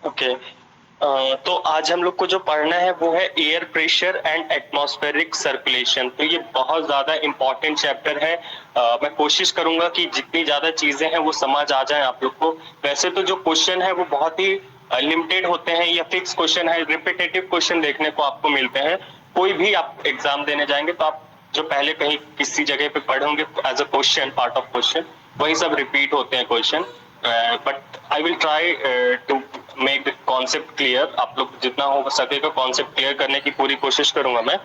Okay. तो आज हम लोग को जो पढ़ना है वो है air pressure and atmospheric circulation. तो ये बहुत ज्यादा इंपॉर्टेंट चैप्टर है। मैं कोशिश करूंगा कि जितनी ज्यादा चीजें हैं वो समझ आ जाए आप लोग को। वैसे तो जो क्वेश्चन है वो बहुत ही लिमिटेड होते हैं, या फिक्स क्वेश्चन है, रिपीटेटिव क्वेश्चन देखने को आपको मिलते हैं। कोई भी आप एग्जाम देने जाएंगे तो आप जो पहले कहीं किसी जगह पे पढ़े होंगे as a question, part of question, वही सब रिपीट होते हैं question. But I will try to make the concept clear. आप लोग जितना हो सकेगा कॉन्सेप्ट क्लियर करने की पूरी कोशिश करूंगा मैं।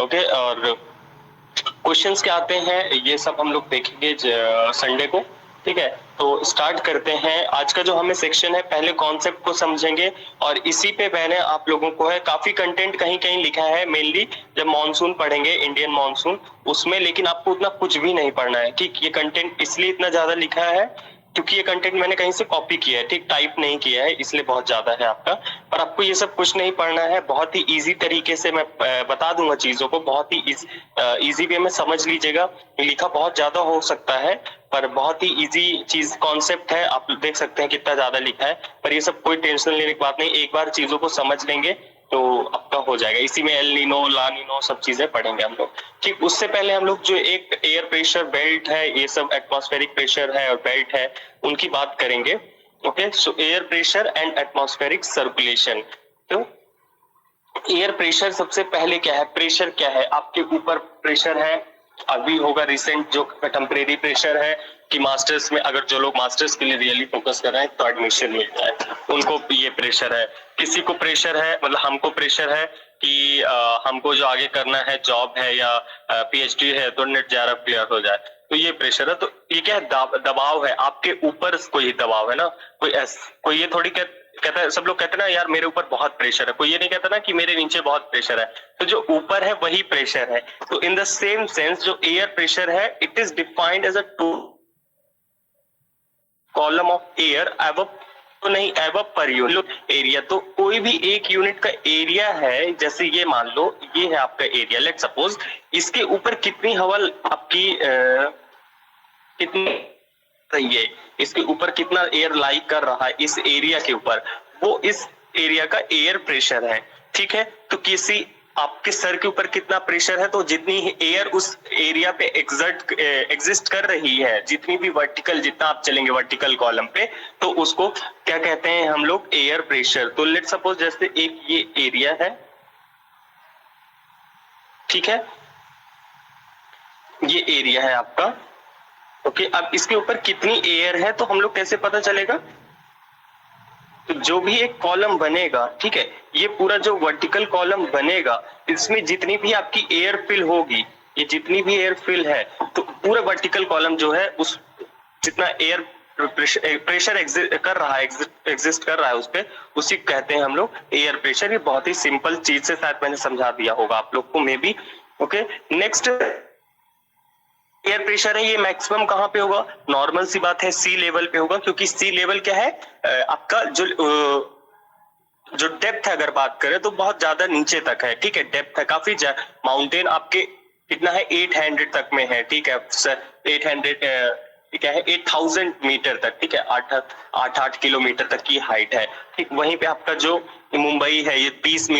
ओके। और क्वेश्चंस क्या आते हैं ये सब हम लोग देखेंगे संडे को। ठीक है, तो स्टार्ट करते हैं। आज का जो हमें सेक्शन है, पहले कॉन्सेप्ट को समझेंगे और इसी पे मैंने आप लोगों को है काफी कंटेंट कहीं कहीं लिखा है, मेनली जब मॉनसून पढ़ेंगे, इंडियन मॉनसून, उसमें। लेकिन आपको उतना कुछ भी नहीं पढ़ना है, ठीक। ये कंटेंट इसलिए इतना ज्यादा लिखा है क्योंकि ये कंटेंट मैंने कहीं से कॉपी किया है, ठीक, टाइप नहीं किया है, इसलिए बहुत ज्यादा है आपका। पर आपको ये सब कुछ नहीं पढ़ना है, बहुत ही इजी तरीके से मैं बता दूंगा चीजों को, बहुत ही इजी वे में समझ लीजिएगा। लिखा बहुत ज्यादा हो सकता है पर बहुत ही इजी चीज कॉन्सेप्ट है। आप देख सकते हैं कितना ज्यादा लिखा है, पर ये सब कोई टेंशन लेने की बात नहीं। एक बार चीजों को समझ लेंगे तो आपका हो जाएगा। इसी में एल नीनो, ला नीनो सब चीजें पढ़ेंगे हम लोग, ठीक। उससे पहले हम लोग जो एक एयर प्रेशर बेल्ट है, ये सब एटमॉस्फेरिक प्रेशर है और बेल्ट है, उनकी बात करेंगे। Okay, so air pressure and atmospheric circulation. तो एयर प्रेशर सबसे पहले क्या है, प्रेशर क्या है, आपके ऊपर प्रेशर है। अभी होगा रिसेंट जो टेम्परेरी प्रेशर है कि मास्टर्स में, अगर जो लोग मास्टर्स के लिए रियली फोकस कर रहे हैं तो एडमिशन मिलता है, उनको ये प्रेशर है। किसी को प्रेशर है, मतलब हमको प्रेशर है कि हमको जो आगे करना है, जॉब है या पीएचडी है, तो नेट जे क्लियर हो जाए, तो ये प्रेशर है। तो ये क्या है, दबाव है आपके ऊपर, कोई दबाव है ना। कोई ये थोड़ी कहता है, सब लोग कहते हैं ना यार मेरे ऊपर बहुत प्रेशर है, कोई ये नहीं कहता ना कि मेरे नीचे बहुत प्रेशर है। तो जो ऊपर है वही प्रेशर है। तो इन द सेम सेंस जो एयर प्रेशर है, it is defined as a two column of air above, तो नहीं, एबव पर यूनिट एरिया। तो कोई भी एक यूनिट का एरिया है, जैसे ये मान लो ये है आपका एरिया, लेट सपोज, इसके ऊपर कितनी हवा आपकी कितनी रही है, इसके ऊपर कितना एयर लाई कर रहा है इस एरिया के ऊपर, वो इस एरिया का एयर प्रेशर है, ठीक है। तो किसी आपके सर के ऊपर कितना प्रेशर है, तो जितनी एयर उस एरिया पे एग्जिस्ट कर रही है, जितनी भी वर्टिकल, जितना आप चलेंगे वर्टिकल कॉलम पे, तो उसको क्या कहते हैं हम लोग, एयर प्रेशर। तो लेट सपोज जैसे एक ये एरिया है, ठीक है, ये एरिया है आपका। ओके, अब इसके ऊपर कितनी एयर है तो हम लोग कैसे पता चलेगा, तो जो भी एक कॉलम बनेगा, ठीक है, ये पूरा जो वर्टिकल कॉलम बनेगा, इसमें जितनी भी आपकी एयर फिल होगी, ये जितनी भी एयर फिल है, तो पूरा वर्टिकल कॉलम जो है, उस जितना एयर प्रेशर कर रहा है, एग्जिस्ट कर रहा है उस पे, उसी कहते हैं हम लोग एयर प्रेशर। ये बहुत ही सिंपल चीज से शायद मैंने समझा दिया होगा आप लोग को, may be. Okay, next air pressure है, ये मैक्सिमम कहां पे होगा, नॉर्मल सी बात है, सी लेवल पे होगा, क्योंकि सी लेवल क्या है, आपका जो डेप्थ है, अगर बात करें तो बहुत ज्यादा नीचे तक है, ठीक है, डेप्थ है काफी। माउंटेन आपके कितना है, 800 तक में है, ठीक है, 800 क्या है, 8000 मीटर तक, ठीक है, 8 किलोमीटर तक की हाइट है, ठीक। वहीं पे आपका जो मुंबई है, ये 30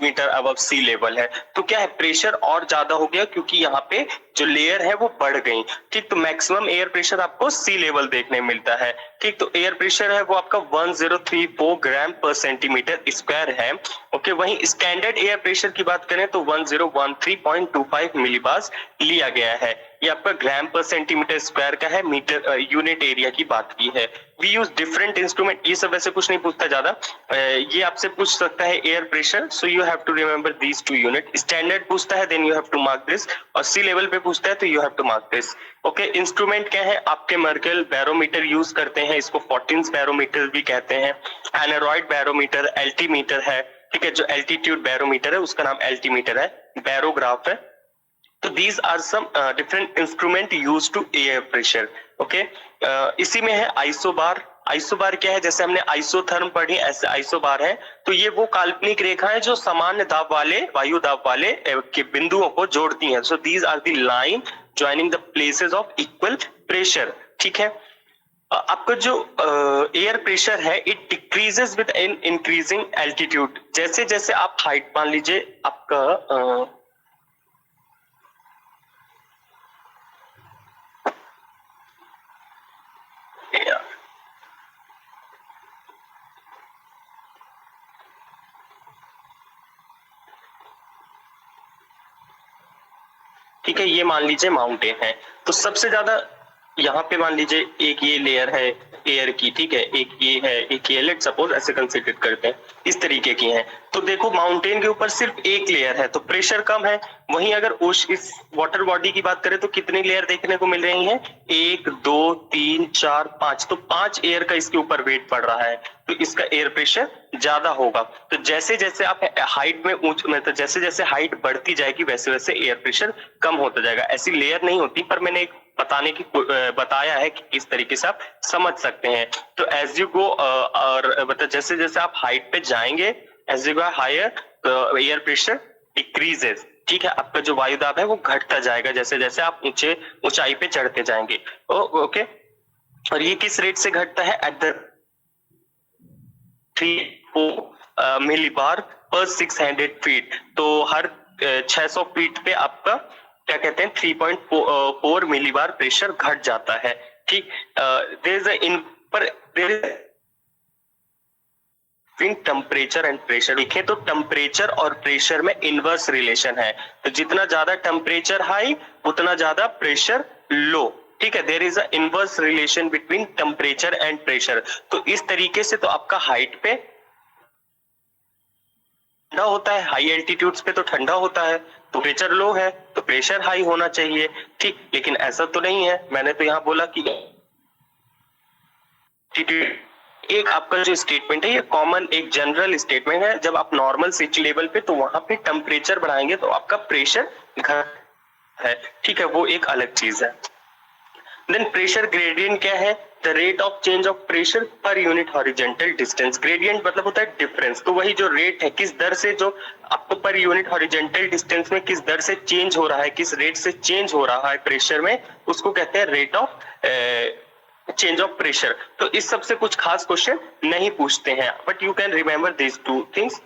मीटर अबव सी लेवल है। तो क्या है, प्रेशर और ज्यादा हो गया, क्योंकि यहाँ पे जो लेयर है वो बढ़ गई, ठीक। तो मैक्सिमम एयर प्रेशर आपको सी लेवल देखने मिलता है, ठीक। तो एयर प्रेशर है वो आपका 1034 ग्राम पर सेंटीमीटर स्क्वायर है। ओके, वहीं स्टैंडर्ड एयर प्रेशर की बात करें तो 1013.25 मिलीबार लिया गया है। ये आपका ग्राम पर सेंटीमीटर स्क्वायर का है, मीटर यूनिट एरिया की बात की है। वी यूज डिफरेंट इंस्ट्रूमेंट, ये सब वैसे कुछ नहीं पूछता ज्यादा। ये आपसे पूछ सकता है air pressure, so you have to remember these two unit. Standard पूछता है, then you have to mark this, और सी लेवल पे पूछता है तो you have to mark this. Okay, instrument क्या है, आपके मर्कल बैरोमीटर यूज करते हैं, इसको 14 बैरोमीटर भी कहते हैं। एनेरॉइड बैरोमीटर, एल्टीमीटर है, ठीक है, जो एल्टीट्यूड बैरोमीटर है उसका नाम एल्टीमीटर है, बैरोग्राफ है। तो these are some different instrument used to air pressure. Okay, इसी में है आइसोबार। आइसोबार क्या है, जैसे हमने आइसोथर्म पढ़ी, ऐसे आइसोबार है। तो ये वो काल्पनिक रेखा है जो सामान्य दाब वाले, वायु दाब वाले के बिंदुओं को जोड़ती हैं। So these are the line joining the places of equal pressure, ठीक है। आपका जो एयर प्रेशर है it decreases within increasing altitude. जैसे जैसे आप हाइट, मान लीजिए आपका ठीक है, ये मान लीजिए माउंटेन है, तो सबसे ज्यादा यहाँ पे मान लीजिए एक ये लेयर है एयर की, ठीक है, एक ये है, एक ये, लेट सपोज ऐसे कंसीडर करते हैं, इस तरीके की है। तो देखो माउंटेन के ऊपर सिर्फ एक लेयर है तो प्रेशर कम है। वहीं अगर इस वाटर बॉडी की बात करें तो कितनी लेयर देखने को मिल रही हैं? 1 2 3 4 5, तो 5 एयर का इसके ऊपर वेट पड़ रहा है, तो इसका एयर प्रेशर ज्यादा होगा। तो जैसे जैसे आप हाइट में मतलब जैसे जैसे हाइट बढ़ती जाएगी वैसे वैसे एयर प्रेशर कम होता जाएगा। ऐसी लेयर नहीं होती, पर मैंने एक बताया है कि किस तरीके से आप समझ सकते हैं। तो एज यू गो और मतलब जैसे जैसे आप हाइट पे जाएंगे, as you go higher air pressure decreases, ठीक है, आपका जो वायु दाब है वो घटता जाएगा जैसे जैसे आप ऊंचाई पे चढ़ते जाएंगे। ओके, और ये किस रेट से घटता है? एट द 3 मिलीबार पर 600 फीट। तो हर 600 फीट पे आपका क्या कहते हैं 3.4 मिलीबार प्रेशर घट जाता है। ठीक, टेम्परेचर एंड प्रेशर देखें तो टेम्परेचर और प्रेशर में इनवर्स रिलेशन है। तो जितना ज्यादा टेम्परेचर हाई उतना ज्यादा प्रेशर लो। ठीक है, there is a inverse relation between temperature and pressure. तो इस तरीके से तो आपका हाइट पे ठंडा होता है, हाई एल्टीट्यूड्स पे तो ठंडा होता है, तो प्रेशर लो है तो प्रेशर हाई होना चाहिए। ठीक, लेकिन ऐसा तो नहीं है। मैंने तो यहाँ बोला कि एक आपका जो स्टेटमेंट है ये कॉमन एक जनरल स्टेटमेंट है। जब आप नॉर्मल सिटी लेवल पे तो वहां पे टेम्परेचर बढ़ाएंगे तो आपका प्रेशर घट है। ठीक है, वो एक अलग चीज है। देन प्रेशर ग्रेडियंट क्या है? The rate of change of pressure per unit horizontal distance. Gradient मतलब होता है डिफरेंस, तो वही जो रेट है, किस दर से जो आपको पर यूनिट हॉरिजेंटल डिस्टेंस में किस दर से चेंज हो रहा है, किस रेट से चेंज हो रहा है प्रेशर में, उसको कहते हैं rate of change of pressure. तो इस सबसे कुछ खास क्वेश्चन नहीं पूछते हैं, but you can remember this two things.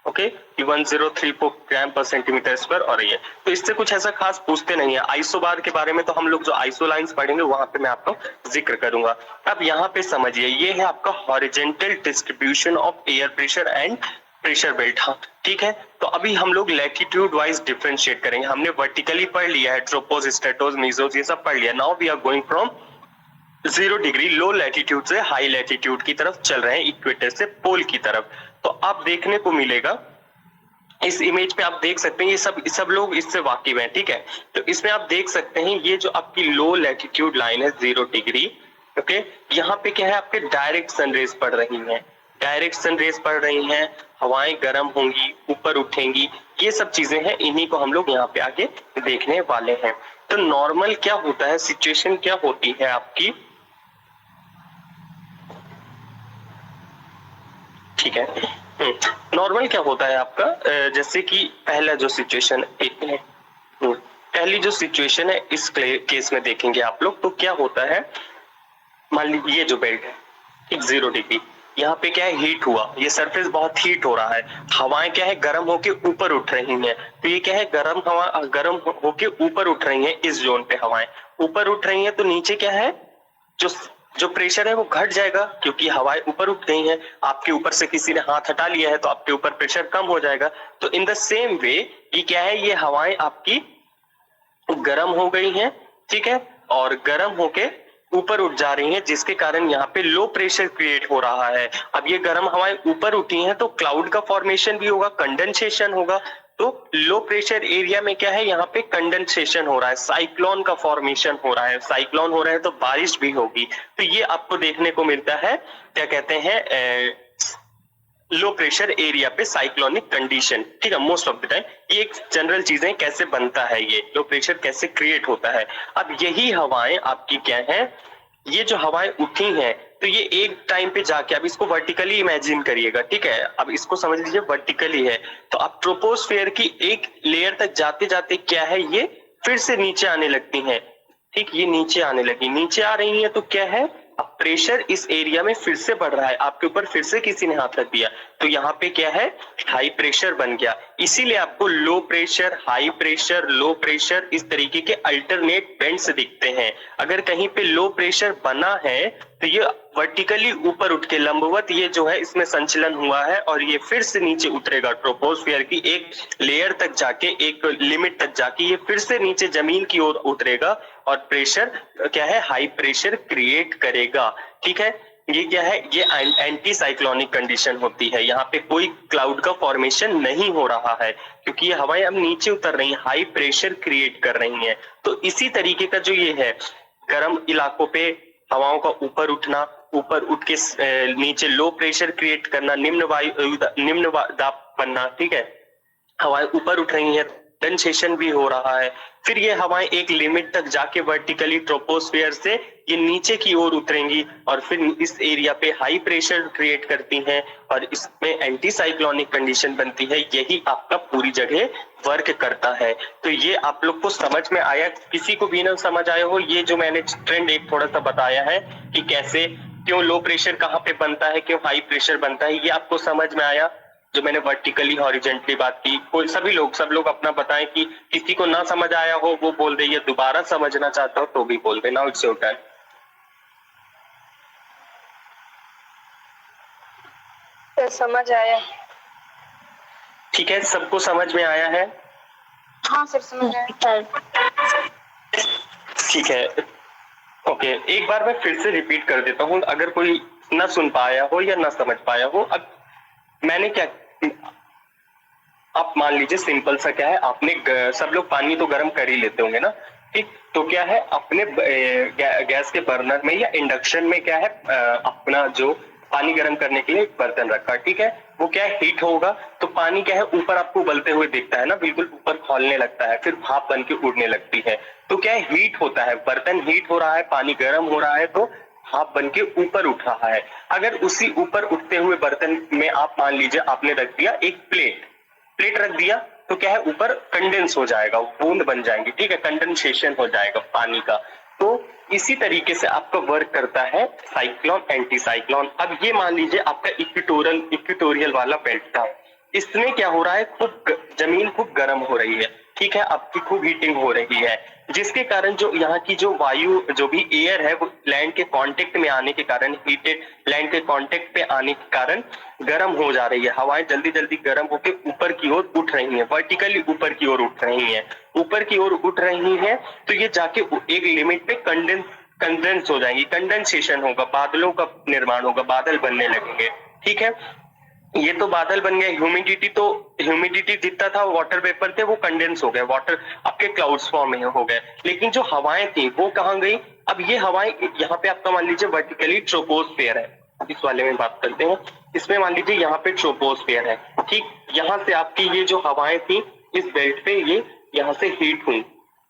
Okay, 1034 ग्राम पर सेंटीमीटर स्क्वायर, और ये तो इससे कुछ ऐसा खास पूछते नहीं है। आइसो बार के बारे में तो हम लोग जो आइसो लाइंस पढ़ेंगे वहां पे मैं आपको जिक्र करूंगा। अब यहाँ पे समझिए, ये है आपका horizontal distribution of air pressure and pressure belt. हाँ ठीक है, तो अभी हम लोग लैटिट्यूड वाइज डिफरेंशिएट करेंगे। हमने वर्टिकली पढ़ लिया है, ट्रोपोज, स्ट्रेटोज, मीजोज, ये सब पढ़ लिया। Now we are going from 0 degree low latitude से हाई लैटिट्यूड की तरफ चल रहे हैं, इक्वेटर से पोल की तरफ। तो आप देखने को मिलेगा इस इमेज पे, आप देख सकते हैं ये सब लोग इससे वाकिफ हैं। ठीक है, तो इसमें आप देख सकते हैं ये जो आपकी लो लैटिट्यूड लाइन है 0 डिग्री, ओके, यहाँ पे क्या है, आपके डायरेक्ट सनरेज पड़ रही हैं, डायरेक्ट सनरेज पड़ रही हैं, हवाएं गर्म होंगी, ऊपर उठेंगी, ये सब चीजें हैं, इन्हीं को हम लोग यहाँ पे आगे देखने वाले हैं। तो नॉर्मल क्या होता है, सिचुएशन क्या होती है आपकी, ठीक है, नॉर्मल क्या होता है आपका, जैसे कि पहला जो सिचुएशन है, पहली जो सिचुएशन है इस केस में देखेंगे आप लोग, तो क्या होता है, मान लीजिए ये जो बेल्ट है ठीक 0 डिग्री, यहाँ पे क्या है, हीट हुआ, ये सरफेस बहुत हीट हो रहा है, हवाएं क्या है, गर्म होके ऊपर उठ रही हैं। तो ये क्या है, गर्म होके ऊपर उठ रही हैं, इस जोन पे हवाएं ऊपर उठ रही हैं, तो नीचे क्या है, जो जो प्रेशर है वो घट जाएगा, क्योंकि हवाएं ऊपर उठ गई हैं। आपके ऊपर से किसी ने हाथ हटा लिया है तो आपके ऊपर प्रेशर कम हो जाएगा। तो इन द सेम वे ये क्या है, ये हवाएं आपकी गर्म हो गई हैं, ठीक है, और गर्म होके ऊपर उठ जा रही हैं, जिसके कारण यहाँ पे लो प्रेशर क्रिएट हो रहा है। अब ये गर्म हवाएं ऊपर उठी हैं तो क्लाउड का फॉर्मेशन भी होगा, कंडेंसेशन होगा। तो लो प्रेशर एरिया में क्या है, यहाँ पे कंडेंसेशन हो रहा है, साइक्लोन का फॉर्मेशन हो रहा है, साइक्लोन हो रहा है तो बारिश भी होगी। तो ये आपको देखने को मिलता है, क्या कहते हैं, लो प्रेशर एरिया पे साइक्लोनिक कंडीशन। ठीक है, मोस्ट ऑफ द टाइम ये एक जनरल चीजें कैसे बनता है, ये लो प्रेशर कैसे क्रिएट होता है। अब यही हवाएं आपकी क्या है, ये जो हवाएं उठी हैं तो ये एक टाइम पे जाके, अब इसको वर्टिकली इमेजिन करिएगा, ठीक है, अब इसको समझ लीजिए वर्टिकली है, तो अब ट्रोपोस्फेयर की एक लेयर तक जाते जाते क्या है, ये फिर से नीचे आने लगती हैं। ठीक, ये नीचे आने लगी, नीचे आ रही है तो क्या है, अब प्रेशर इस एरिया में फिर से बढ़ रहा है, आपके ऊपर फिर से किसी ने हाथ रख दिया, तो यहाँ पे क्या है, हाई प्रेशर बन गया। इसीलिए आपको low pressure, high pressure, low pressure इस तरीके के अल्टरनेट बेंड्स दिखते हैं। अगर कहीं पे लो प्रेशर बना है तो ये वर्टिकली ऊपर उठ के लंबवत ये जो है इसमें संचलन हुआ है और ये फिर से नीचे उतरेगा, ट्रोपोस्फियर की एक लेयर तक जाके, एक लिमिट तक जाके ये फिर से नीचे जमीन की ओर उतरेगा और प्रेशर क्या है, हाई प्रेशर क्रिएट करेगा। ठीक है, ये क्या है, ये एंटी साइक्लोनिक कंडीशन होती है। यहाँ पे कोई क्लाउड का फॉर्मेशन नहीं हो रहा है क्योंकि ये हवाएं अब नीचे उतर रही हैं, हाई प्रेशर क्रिएट कर रही हैं। तो इसी तरीके का जो ये है, गर्म इलाकों पे हवाओं का ऊपर उठना, ऊपर उठ के नीचे लो प्रेशर क्रिएट करना, निम्न दाब बनना, ठीक है, हवाएं ऊपर उठ रही हैं, कंडेंसेशन भी हो रहा है। फिर ये हवाएं एक लिमिट तक जाके वर्टिकली ट्रोपोस्फियर से ये नीचे की ओर उतरेंगी और फिर इस एरिया पे हाई प्रेशर क्रिएट करती हैं और इसमें एंटी साइक्लोनिक कंडीशन बनती है। यही आपका पूरी जगह वर्क करता है। तो ये आप लोग को समझ में आया? किसी को भी ना समझ आया हो, ये जो मैंने ट्रेंड एक थोड़ा सा बताया है कि कैसे, क्यों लो प्रेशर कहाँ पे बनता है, क्यों हाई प्रेशर बनता है, ये आपको समझ में आया? जो मैंने वर्टिकली हॉरिजॉन्टली बात की, कोई सब लोग अपना बताएं कि किसी को ना समझ आया हो वो बोल दे, या दोबारा समझना चाहता हो तो भी बोल दे। Now it's your turn. समझ आया। ठीक है, सबको समझ में आया है? हाँ सर, समझ आया। ठीक है, ओके, एक बार मैं फिर से रिपीट कर देता हूँ, अगर कोई ना सुन पाया हो या ना समझ पाया हो। अब मैंने क्या, आप मान लीजिए सिंपल सा क्या है, आपने सब लोग पानी तो गर्म कर ही लेते होंगे ना, ठीक, तो क्या है, अपने गैस के बर्नर में या इंडक्शन में क्या है, अपना जो पानी गर्म करने के लिए बर्तन रखा, ठीक है, वो क्या है, हीट होगा, तो पानी क्या है, ऊपर आपको उबलते हुए दिखता है ना, बिल्कुल ऊपर खौलने लगता है, फिर भाप बन के उड़ने लगती है। तो क्या है, हीट होता है, बर्तन हीट हो रहा है, पानी गर्म हो रहा है, तो भाप बन के ऊपर उठ रहा है। अगर उसी ऊपर उठते हुए बर्तन में आप मान लीजिए आपने रख दिया एक प्लेट रख दिया, तो क्या है, ऊपर कंडेंस हो जाएगा, बूंद बन जाएंगी, ठीक है, कंडेंसेशन हो जाएगा पानी का। तो इसी तरीके से आपका वर्क करता है साइक्लोन, एंटी साइक्लोन। अब ये मान लीजिए आपका इक्वेटोरियल वाला बेल्ट था, इसमें क्या हो रहा है, जमीन खूब गर्म हो रही है, ठीक है, आपकी खूब हीटिंग हो रही है, जिसके कारण जो यहाँ की जो वायु, जो भी एयर है, वो लैंड के कांटेक्ट में आने के कारण, हीटेड लैंड के कांटेक्ट पे आने के कारण गर्म हो जा रही है। हवाएं जल्दी जल्दी गर्म होकर ऊपर की ओर उठ रही हैं, वर्टिकली ऊपर की ओर उठ रही हैं, ऊपर की ओर उठ रही हैं, तो ये जाके एक लिमिट पे कंडेंस हो जाएंगी, कंडेंसेशन होगा, बादलों का निर्माण होगा, बादल बनने लगेंगे, ठीक है। ये तो बादल बन गए, ह्यूमिडिटी जितना था वाटर वेपर थे वो कंडेंस हो गए, वाटर आपके क्लाउड्स फॉर्म में हो गए। लेकिन जो हवाएं थी वो कहाँ गई? अब ये हवाएं यहाँ पे आपका मान लीजिए वर्टिकली ट्रोपोस्फियर है, इस वाले में बात करते हैं, इसमें मान लीजिए यहाँ पे ट्रोपोस्फियर है, ठीक, यहाँ से आपकी ये जो हवाएं थी इस बेल्ट पे ये यहाँ से हीट हुई,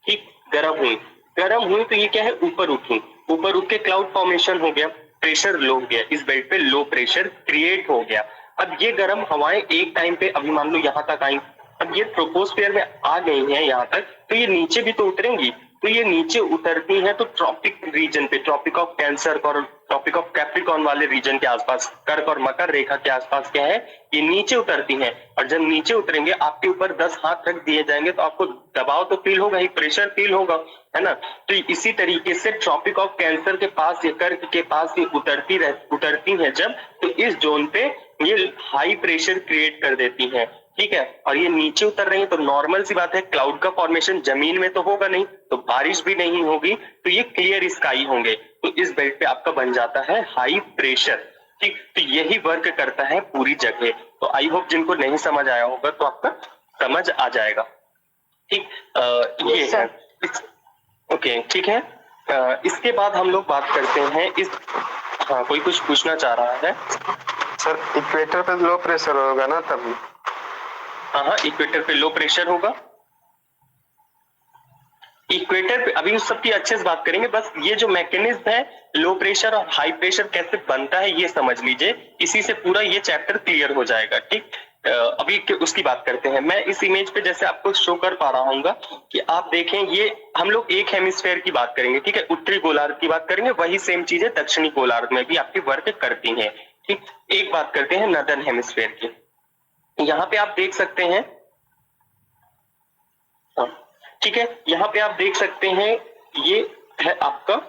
ठीक, गर्म हुई, तो ये क्या है, ऊपर उठ के क्लाउड फॉर्मेशन हो गया, प्रेशर लो हो गया, इस बेल्ट पे लो प्रेशर क्रिएट हो गया। अब ये गर्म हवाएं एक टाइम पे, अभी मान लो यहाँ तक आई, अब ये ट्रोपोस्फियर में आ गई हैं यहाँ तक, तो ये नीचे भी तो उतरेंगी, तो ये नीचे उतरती हैं तो ट्रॉपिक रीजन पे, ट्रॉपिक ऑफ कैंसर और ट्रॉपिक ऑफ कैप्रिकॉर्न वाले रीजन के आसपास, कर्क और मकर रेखा के आसपास क्या है, ये नीचे उतरती हैं। और जब नीचे उतरेंगे, आपके ऊपर 10 हाथ रख दिए जाएंगे, तो आपको दबाव तो फील होगा ही, प्रेशर फील होगा, है ना। तो इसी तरीके से ट्रॉपिक ऑफ कैंसर के पास, ये कर्क के पास ये उतरती है जब, तो इस जोन पे ये हाई प्रेशर क्रिएट कर देती हैं, ठीक है। और ये नीचे उतर रही है, तो नॉर्मल सी बात है, क्लाउड का फॉर्मेशन जमीन में तो होगा नहीं, तो बारिश भी नहीं होगी, तो ये क्लियर स्काई होंगे, तो इस बेल्ट पे आपका बन जाता है हाई प्रेशर, ठीक। तो यही वर्क करता है पूरी जगह। तो आई होप जिनको नहीं समझ आया होगा तो आपका समझ आ जाएगा, ठीक। ये है, ओके, ठीक है। इसके बाद हम लोग बात करते हैं इस, हाँ, कोई कुछ पूछना चाह रहा है? सर इक्वेटर पे लो प्रेशर होगा ना तभी? हाँ, इक्वेटर पे लो प्रेशर होगा। इक्वेटर पे अभी उस सबकी अच्छे से बात करेंगे, बस ये जो मैकेनिज्म है लो प्रेशर और हाई प्रेशर कैसे बनता है ये समझ लीजिए, इसी से पूरा ये चैप्टर क्लियर हो जाएगा, ठीक। अभी उसकी बात करते हैं। मैं इस इमेज पे जैसे आपको शो कर पा रहा हूँ कि आप देखें, ये हम लोग एक हेमिस्फेयर की बात करेंगे, ठीक है, उत्तरी गोलार्ध की बात करेंगे, वही सेम चीजें दक्षिणी गोलार्ध में भी आपकी वर्क करती हैं। ठीक, एक बात करते हैं नदर्न हेमिस्फेयर की। यहाँ पे आप देख सकते हैं, ठीक है, यहाँ पे आप देख सकते हैं ये है आपका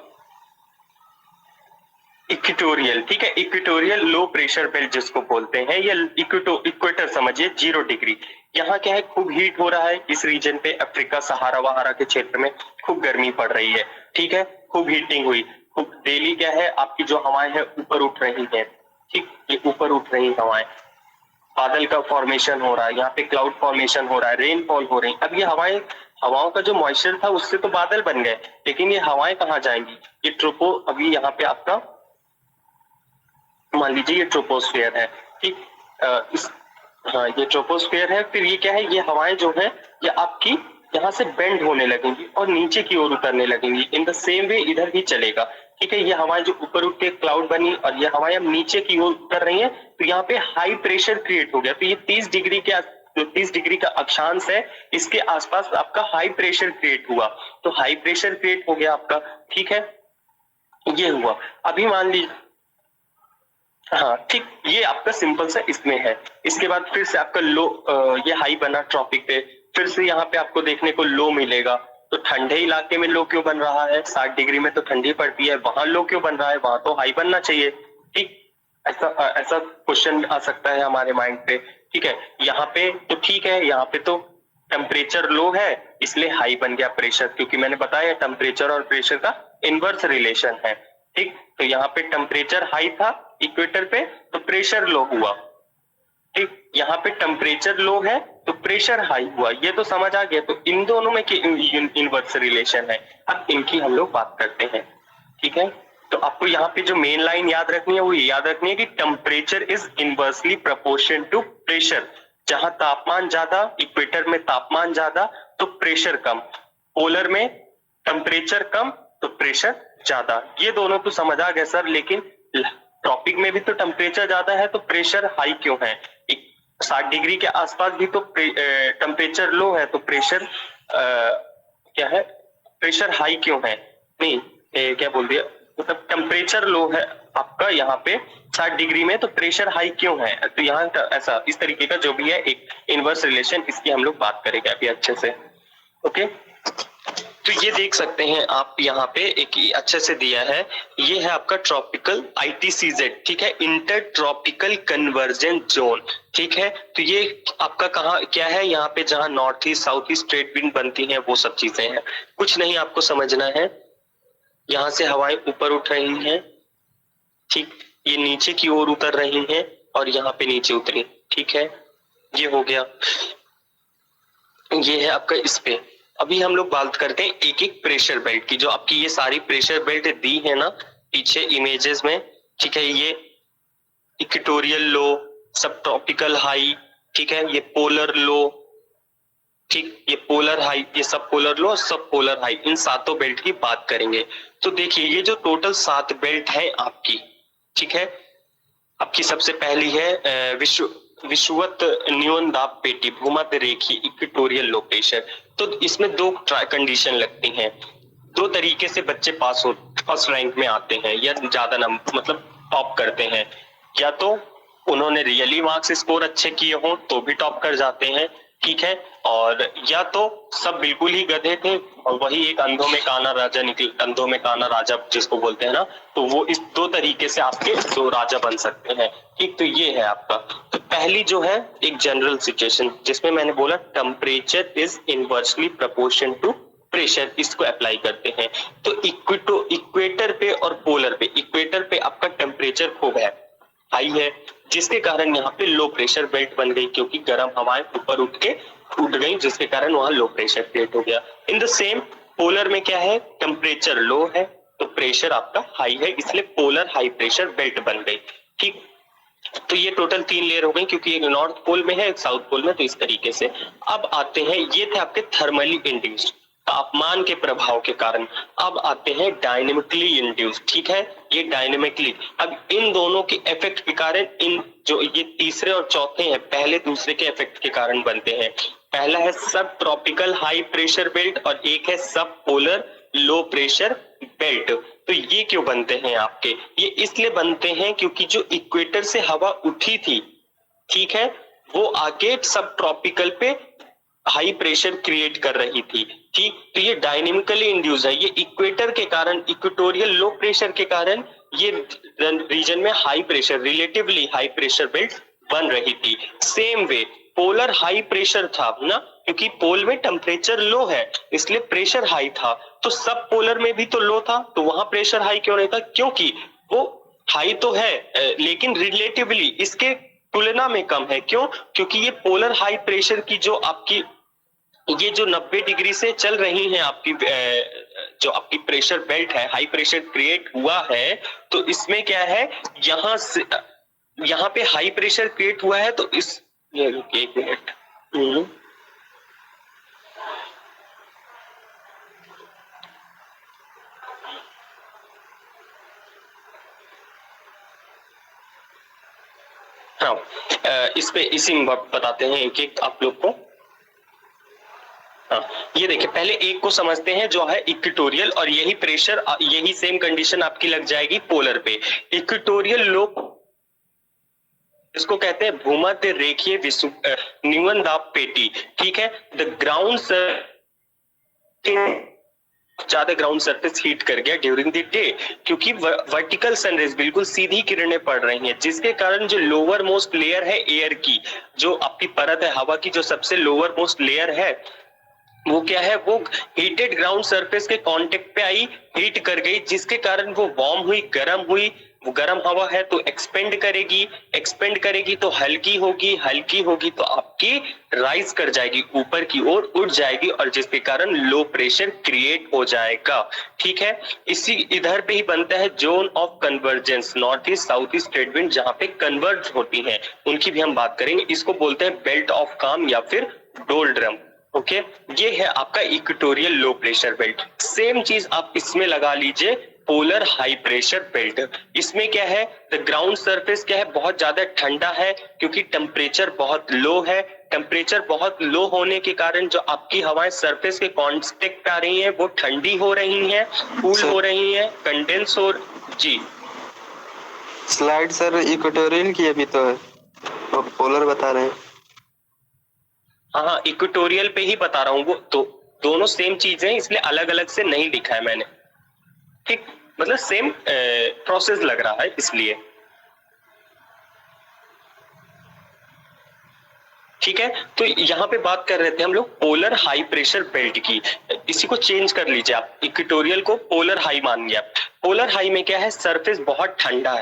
इक्वेटोरियल, ठीक है, इक्वेटोरियल लो प्रेशर बेल्ट जिसको बोलते हैं, ये इक्वेटर समझिए 0 डिग्री। यहाँ क्या है, खूब हीट हो रहा है इस रीजन पे, अफ्रीका सहारा वहारा के क्षेत्र में खूब गर्मी पड़ रही है, ठीक है, खूब हीटिंग हुई, खूब डेली क्या है आपकी जो हवाएं है ऊपर उठ रही है, ठीक, ये ऊपर उठ रही हवाएं, बादल का फॉर्मेशन हो रहा है, यहाँ पे क्लाउड फॉर्मेशन हो रहा है, रेनफॉल हो रही। अब ये हवाओं का जो मॉइस्चर था उससे तो बादल बन गए, लेकिन ये हवाएं कहाँ जाएंगी, ये ट्रोपो, अभी यहाँ पे आपका मान लीजिए ये ट्रोपोस्फेयर है, ठीक, हाँ ये ट्रोपोस्फेयर है। फिर ये क्या है, ये हवाएं जो है ये आपकी यहाँ से बेंड होने लगेंगी और नीचे की ओर उतरने लगेंगी। इन द सेम वे इधर भी चलेगा, ठीक है, ये हवाएं जो ऊपर उठ के क्लाउड बनी और ये हवाएं अब नीचे की ओर उतर रही हैं, तो यहाँ पे हाई प्रेशर क्रिएट हो गया। तो ये 30 डिग्री के जो 30 डिग्री का अक्षांश है इसके आसपास आपका हाई प्रेशर क्रिएट हुआ, तो हाई प्रेशर क्रिएट हो गया आपका, ठीक है, ये हुआ। अभी मान लीजिए, हाँ ठीक, ये आपका सिंपल सा इसमें है। इसके बाद फिर से आपका लो, ये हाई बना ट्रॉपिक पे, फिर से यहाँ पे आपको देखने को लो मिलेगा। तो ठंडे इलाके में लो क्यों बन रहा है, 60 डिग्री में तो ठंडी पड़ती है, वहां लो क्यों बन रहा है, वहां तो हाई बनना चाहिए, ठीक, ऐसा क्वेश्चन आ सकता है हमारे माइंड पे, ठीक है। यहाँ पे तो ठीक है, यहाँ पे तो टेम्परेचर लो है इसलिए हाई बन गया प्रेशर, क्योंकि मैंने बताया टेम्परेचर और प्रेशर का इनवर्स रिलेशन है, ठीक। तो यहाँ पे टेम्परेचर हाई था इक्वेटर पे तो प्रेशर लो हुआ, ठीक, यहाँ पे टेम्परेचर लो है तो प्रेशर हाई हुआ, ये तो समझ आ गया। तो इन दोनों में इनवर्स रिलेशन है। अब इनकी हम लोग बात करते हैं, ठीक है। तो आपको यहाँ पे जो मेन लाइन याद रखनी है वो ये याद रखनी है कि temperature is inversely proportion to pressure. जहां तापमान ज्यादा, इक्वेटर में तापमान ज्यादा तो प्रेशर कम, पोलर में टेम्परेचर कम तो प्रेशर ज्यादा। ये दोनों तो समझ आ गए सर, लेकिन ट्रॉपिक में भी तो टेम्परेचर ज्यादा है तो प्रेशर हाई क्यों है, 60 डिग्री के आसपास भी तो टेम्परेचर लो है तो प्रेशर क्या है, प्रेशर हाई क्यों है, नहीं क्या बोल दिया, मतलब टेम्परेचर लो है आपका यहाँ पे 60 डिग्री में तो प्रेशर हाई क्यों है। तो यहाँ ऐसा इस तरीके का जो भी है एक इनवर्स रिलेशन, इसकी हम लोग बात करेंगे अभी अच्छे से, ओके। तो ये देख सकते हैं आप यहाँ पे एक अच्छे से दिया है, ये है आपका ट्रॉपिकल ITCZ, ठीक है, इंटर ट्रॉपिकल कन्वर्जेंट जोन, ठीक है। तो ये आपका कहाँ क्या है, यहाँ पे जहाँ north east south east trade wind बनती हैं वो सब चीजें हैं, कुछ नहीं आपको समझना है। यहाँ से हवाएं ऊपर उठ रही हैं, ठीक, ये नीचे की ओर उतर रही हैं और यहाँ पे नीचे उतरी, ठीक है, ये हो गया। ये है आपका इस पे। अभी हम लोग बात करते हैं एक एक प्रेशर बेल्ट की, जो आपकी ये सारी प्रेशर बेल्ट दी है ना पीछे इमेजेस में, ठीक है, ये इक्वेटोरियल लो, सब ट्रॉपिकल हाई, ठीक है, ये पोलर लो, ठीक, ये पोलर हाई, ये सब पोलर लो, सब पोलर हाई, इन सातों बेल्ट की बात करेंगे। तो देखिए ये जो टोटल 7 बेल्ट है आपकी, ठीक है, आपकी सबसे पहली है विषुवत न्यून दाब पेटी भूमध्य रेखीय इक्वेटोरियल लो प्रेशर। तो इसमें 2 कंडीशन लगती हैं, 2 तरीके से बच्चे पास हो फर्स्ट रैंक में आते हैं या ज्यादा नंबर मतलब टॉप करते हैं, या तो उन्होंने रियली मार्क्स स्कोर अच्छे किए हो तो भी टॉप कर जाते हैं, ठीक है, और या तो सब बिल्कुल ही गधे थे और वही एक अंधों में काना राजा निकल, अंधों में काना राजा जिसको बोलते हैं ना, तो वो इस 2 तरीके से आपके 2 राजा बन सकते हैं, ठीक। तो ये है आपका। तो पहली जो है एक जनरल सिचुएशन जिसमें मैंने बोला temperature is inversely proportion to pressure, इसको अप्लाई करते हैं। तो इक्वेटर पे और पोलर पे, इक्वेटर पे आपका टेम्परेचर खूब है, हाई है, जिसके कारण यहाँ पे लो प्रेशर बेल्ट बन गई, क्योंकि गर्म हवाएं ऊपर उठ गई जिसके कारण वहां लो प्रेशर क्रिएट हो गया। इन द सेम पोलर में क्या है, टेम्परेचर लो है तो प्रेशर आपका हाई है, इसलिए पोलर हाई प्रेशर बेल्ट बन गई, ठीक। तो ये टोटल 3 लेयर हो गई, क्योंकि एक नॉर्थ पोल में है एक साउथ पोल में, तो इस तरीके से। अब आते हैं, ये थे आपके थर्मली इंड्यूस्ड, तापमान के प्रभाव के कारण। अब आते हैं डायनेमिकली इंड्यूस, ठीक है, ये डायनेमिकली। अब इन दोनों के इफेक्ट के कारण, इन जो ये तीसरे और चौथे हैं, पहले दूसरे के इफेक्ट के कारण बनते हैं। पहला है सब ट्रॉपिकल हाई प्रेशर बेल्ट और एक है सब पोलर लो प्रेशर बेल्ट। तो ये क्यों बनते हैं आपके? ये इसलिए बनते हैं क्योंकि जो इक्वेटर से हवा उठी थी, ठीक है, वो आगे सब ट्रॉपिकल पे हाई प्रेशर क्रिएट कर रही थी, ठीक। तो ये डायनेमिकली इंड्यूस है, ये इक्वेटर के कारण, इक्वेटोरियल लो प्रेशर के कारण ये रीजन में high pressure, relatively high pressure belt बन रही थी। Same way polar high pressure था ना, क्योंकि पोल में टेम्परेचर लो है इसलिए प्रेशर हाई था, तो सब पोलर में भी तो लो था, तो वहां प्रेशर हाई क्यों नहीं था? क्योंकि वो हाई तो है लेकिन रिलेटिवली इसके तुलना में कम है। क्यों? क्योंकि ये पोलर हाई प्रेशर की जो आपकी ये जो 90 डिग्री से चल रही है आपकी जो आपकी प्रेशर बेल्ट है, हाई प्रेशर क्रिएट हुआ है, तो इसमें क्या है, यहाँ से यहाँ पे हाई प्रेशर क्रिएट हुआ है, तो इस ये रुकिए एक मिनट। हाँ, इस पे इसी में बताते हैं एक एक आप लोग को। हाँ, ये देखिए, पहले एक को समझते हैं जो है इक्वेटोरियल, और यही प्रेशर, यही सेम कंडीशन आपकी लग जाएगी पोलर पे। इक्वेटोरियल लो, इसको कहते हैं भूमध्य रेखीय न्यून दाब पेटी, ठीक है। द ग्राउंड ज्यादा ग्राउंड सरफेस हीट कर गया ड्यूरिंग द डे, क्योंकि वर्टिकल सनरेज बिल्कुल सीधी किरणें पड़ रही हैं, जिसके कारण जो लोअर मोस्ट लेयर है एयर की, जो आपकी परत है हवा की, जो सबसे लोअर मोस्ट लेयर है, वो क्या है, वो हीटेड ग्राउंड सरफेस के कांटेक्ट पे आई, हीट कर गई, जिसके कारण वो वार्म हुई, गर्म हुई। वो गर्म हवा है तो एक्सपेंड करेगी तो हल्की होगी तो आपकी राइज कर जाएगी, ऊपर की ओर उठ जाएगी, और जिसके कारण लो प्रेशर क्रिएट हो जाएगा, ठीक है। इसी इधर पे ही बनता है zone of convergence, north east south east trade wind, जहां पे कन्वर्ज होती हैं, उनकी भी हम बात करेंगे। इसको बोलते हैं बेल्ट ऑफ काम या फिर डोल्ड्रम, ओके। ये है आपका equatorial low pressure belt. Same चीज आप इसमें लगा लीजिए पोलर हाई प्रेशर बेल्ट। इसमें क्या है, द ग्राउंड सरफेस क्या है, बहुत ज्यादा ठंडा है, क्योंकि टेम्परेचर बहुत लो है। टेम्परेचर बहुत लो होने के कारण जो आपकी हवाएं सरफेस के कांटेक्ट आ रही हैं, वो ठंडी हो रही हैं, कूल हो रही हैं, कंडेंस हो। जी स्लाइड सर इक्वेटोरियल की अभी तो है, वो पोलर बता रहे हैं। हाँ, इक्वेटोरियल पे ही बता रहा हूँ, वो तो दोनों सेम चीजें हैं, इसलिए अलग अलग से नहीं लिखा है मैंने, ठीक, मतलब सेम प्रोसेस लग रहा है इसलिए, ठीक है। तो यहाँ पे बात कर रहे थे हम लोग पोलर हाई प्रेशर बेल्ट की। इसी को चेंज कर लीजिए आप, इक्वेटोरियल को पोलर हाई मानिए आप। पोलर हाई में क्या है, सरफेस बहुत ठंडा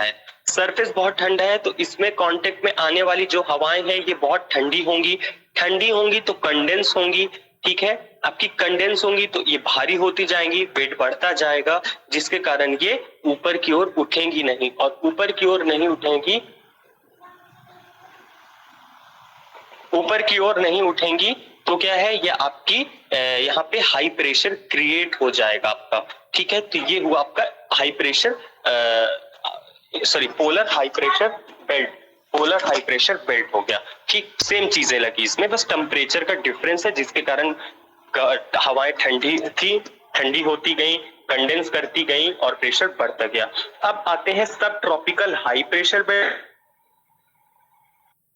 है, तो इसमें कांटेक्ट में आने वाली जो हवाएं हैं ये बहुत ठंडी होंगी तो कंडेंस होंगी, ठीक है। आपकी कंडेंस होंगी तो ये भारी होती जाएंगी, वेट बढ़ता जाएगा, जिसके कारण ये ऊपर की ओर उठेंगी नहीं, और ऊपर की ओर नहीं उठेंगी तो क्या है, ये आपकी यहाँ पे हाई प्रेशर क्रिएट हो जाएगा आपका, ठीक है। तो ये हुआ आपका high pressure polar high pressure belt हो गया, ठीक। सेम चीजें लगी इसमें, बस टेम्परेचर का डिफरेंस है, जिसके कारण हवाएं ठंडी होती गई, कंडेंस करती गई और प्रेशर बढ़ता गया। अब आते हैं सब ट्रॉपिकल हाई प्रेशर बेल्ट,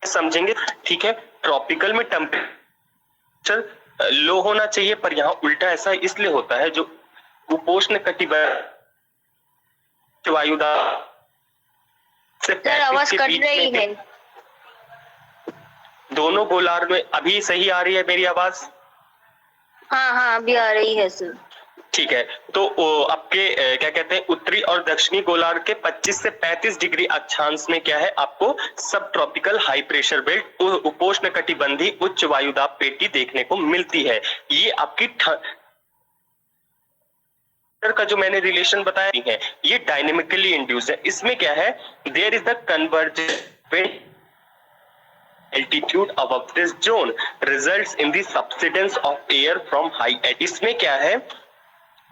समझेंगे, ठीक है। ट्रॉपिकल में टेम्परेचर लो होना चाहिए, पर यहाँ उल्टा ऐसा इसलिए होता है, जो उपोष्ण कटिबंधीय वायुदाब से आवाज कट रही है दोनों गोलार्ध में। अभी सही आ रही है मेरी आवाज? हाँ अभी आ रही है सर। ठीक है, तो आपके क्या कहते हैं, उत्तरी और दक्षिणी गोलार्ध के 25 से 35 डिग्री अक्षांश में क्या है, आपको सब ट्रॉपिकल हाई प्रेशर बेल्ट उपोष्ण कटिबंधीय उच्च वायुदाब पेटी देखने को मिलती है। ये आपकी का जो मैंने रिलेशन बताया है, ये डायनेमिकली इंड्यूस है। इसमें क्या है, there is the convergence altitude above this zone results in the subsidence of air from high altitude। इसमें क्या है,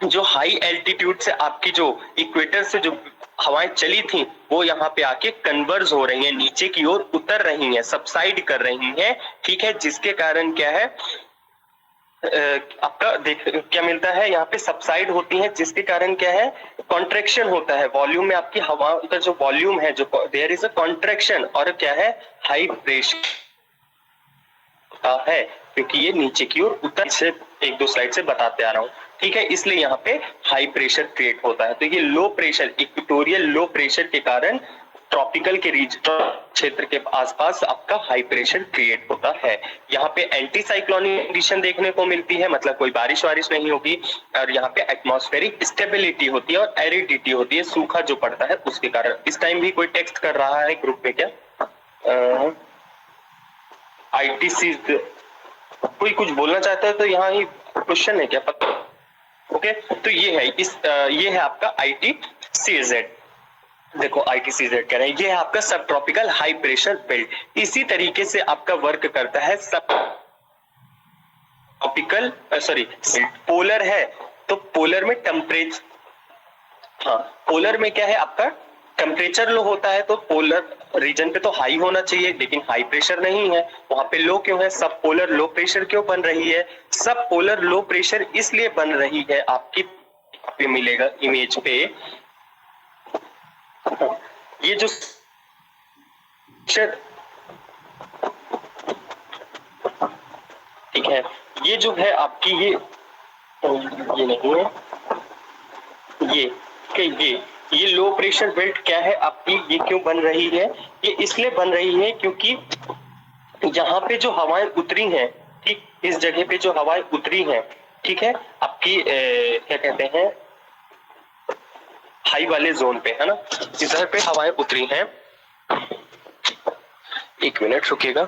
जो हाई एल्टीट्यूड से आपकी जो इक्वेटर से जो हवाएं चली थी वो यहाँ पे आके कन्वर्ज हो रही हैं, नीचे की ओर उतर रही हैं, सबसाइड कर रही हैं, ठीक है। जिसके कारण क्या है, आपका देख क्या मिलता है, यहाँ पे सबसाइड होती है, जिसके कारण क्या है, कॉन्ट्रैक्शन होता है वॉल्यूम में, आपकी हवा का जो वॉल्यूम है, जो देयर इज अ कॉन्ट्रैक्शन, और क्या है, हाई प्रेशर है, क्योंकि ये नीचे की ओर उतर, से एक दो स्लाइड से बताते आ रहा हूँ, ठीक है। इसलिए यहाँ पे हाई प्रेशर क्रिएट होता है। तो ये low pressure, equatorial low pressure के कारण ट्रॉपिकल के क्षेत्र के आसपास आपका हाई प्रेशर क्रिएट होता है। यहाँ पे एंटी साइक्लोनिक कंडीशन देखने को मिलती है, मतलब कोई बारिश वारिश नहीं होगी, और यहाँ पे एटमॉस्फेरिक स्टेबिलिटी होती है और एरिडिटी होती है, सूखा जो पड़ता है उसके कारण। इस टाइम भी कोई टेक्स्ट कर रहा है ग्रुप में क्या? आईटीसी कोई कुछ बोलना चाहता है तो यहाँ ही क्वेश्चन है क्या, पता? ओके, तो ये है ये है आपका आईटीसीजेड। देखो आईटीसीजेड कह रहे हैं, ये है आपका सब ट्रॉपिकल हाई प्रेशर बेल्ट। इसी तरीके से आपका वर्क करता है सब ट्रॉपिकल पोलर है, तो पोलर में टेम्परेचर, हाँ पोलर में क्या है आपका टेम्परेचर लो होता है, तो पोलर रीजन पे तो हाई होना चाहिए, लेकिन हाई प्रेशर नहीं है, वहां पे लो क्यों है? सब पोलर लो प्रेशर क्यों बन रही है? सब पोलर लो प्रेशर इसलिए बन रही है, आपकी पे मिलेगा इमेज पे, ये जो ठीक है, ये जो है आपकी ये नहीं है, ये लो प्रेशर बेल्ट क्या है आपकी, ये क्यों बन रही है? ये इसलिए बन रही है क्योंकि यहाँ पे जो हवाएं उतरी हैं, ठीक, इस जगह पे जो हवाएं उतरी हैं, ठीक है, आपकी क्या कहते हैं, हाई वाले जोन पे है ना, इधर पे हवाएं उतरी हैं। एक मिनट रुकिएगा।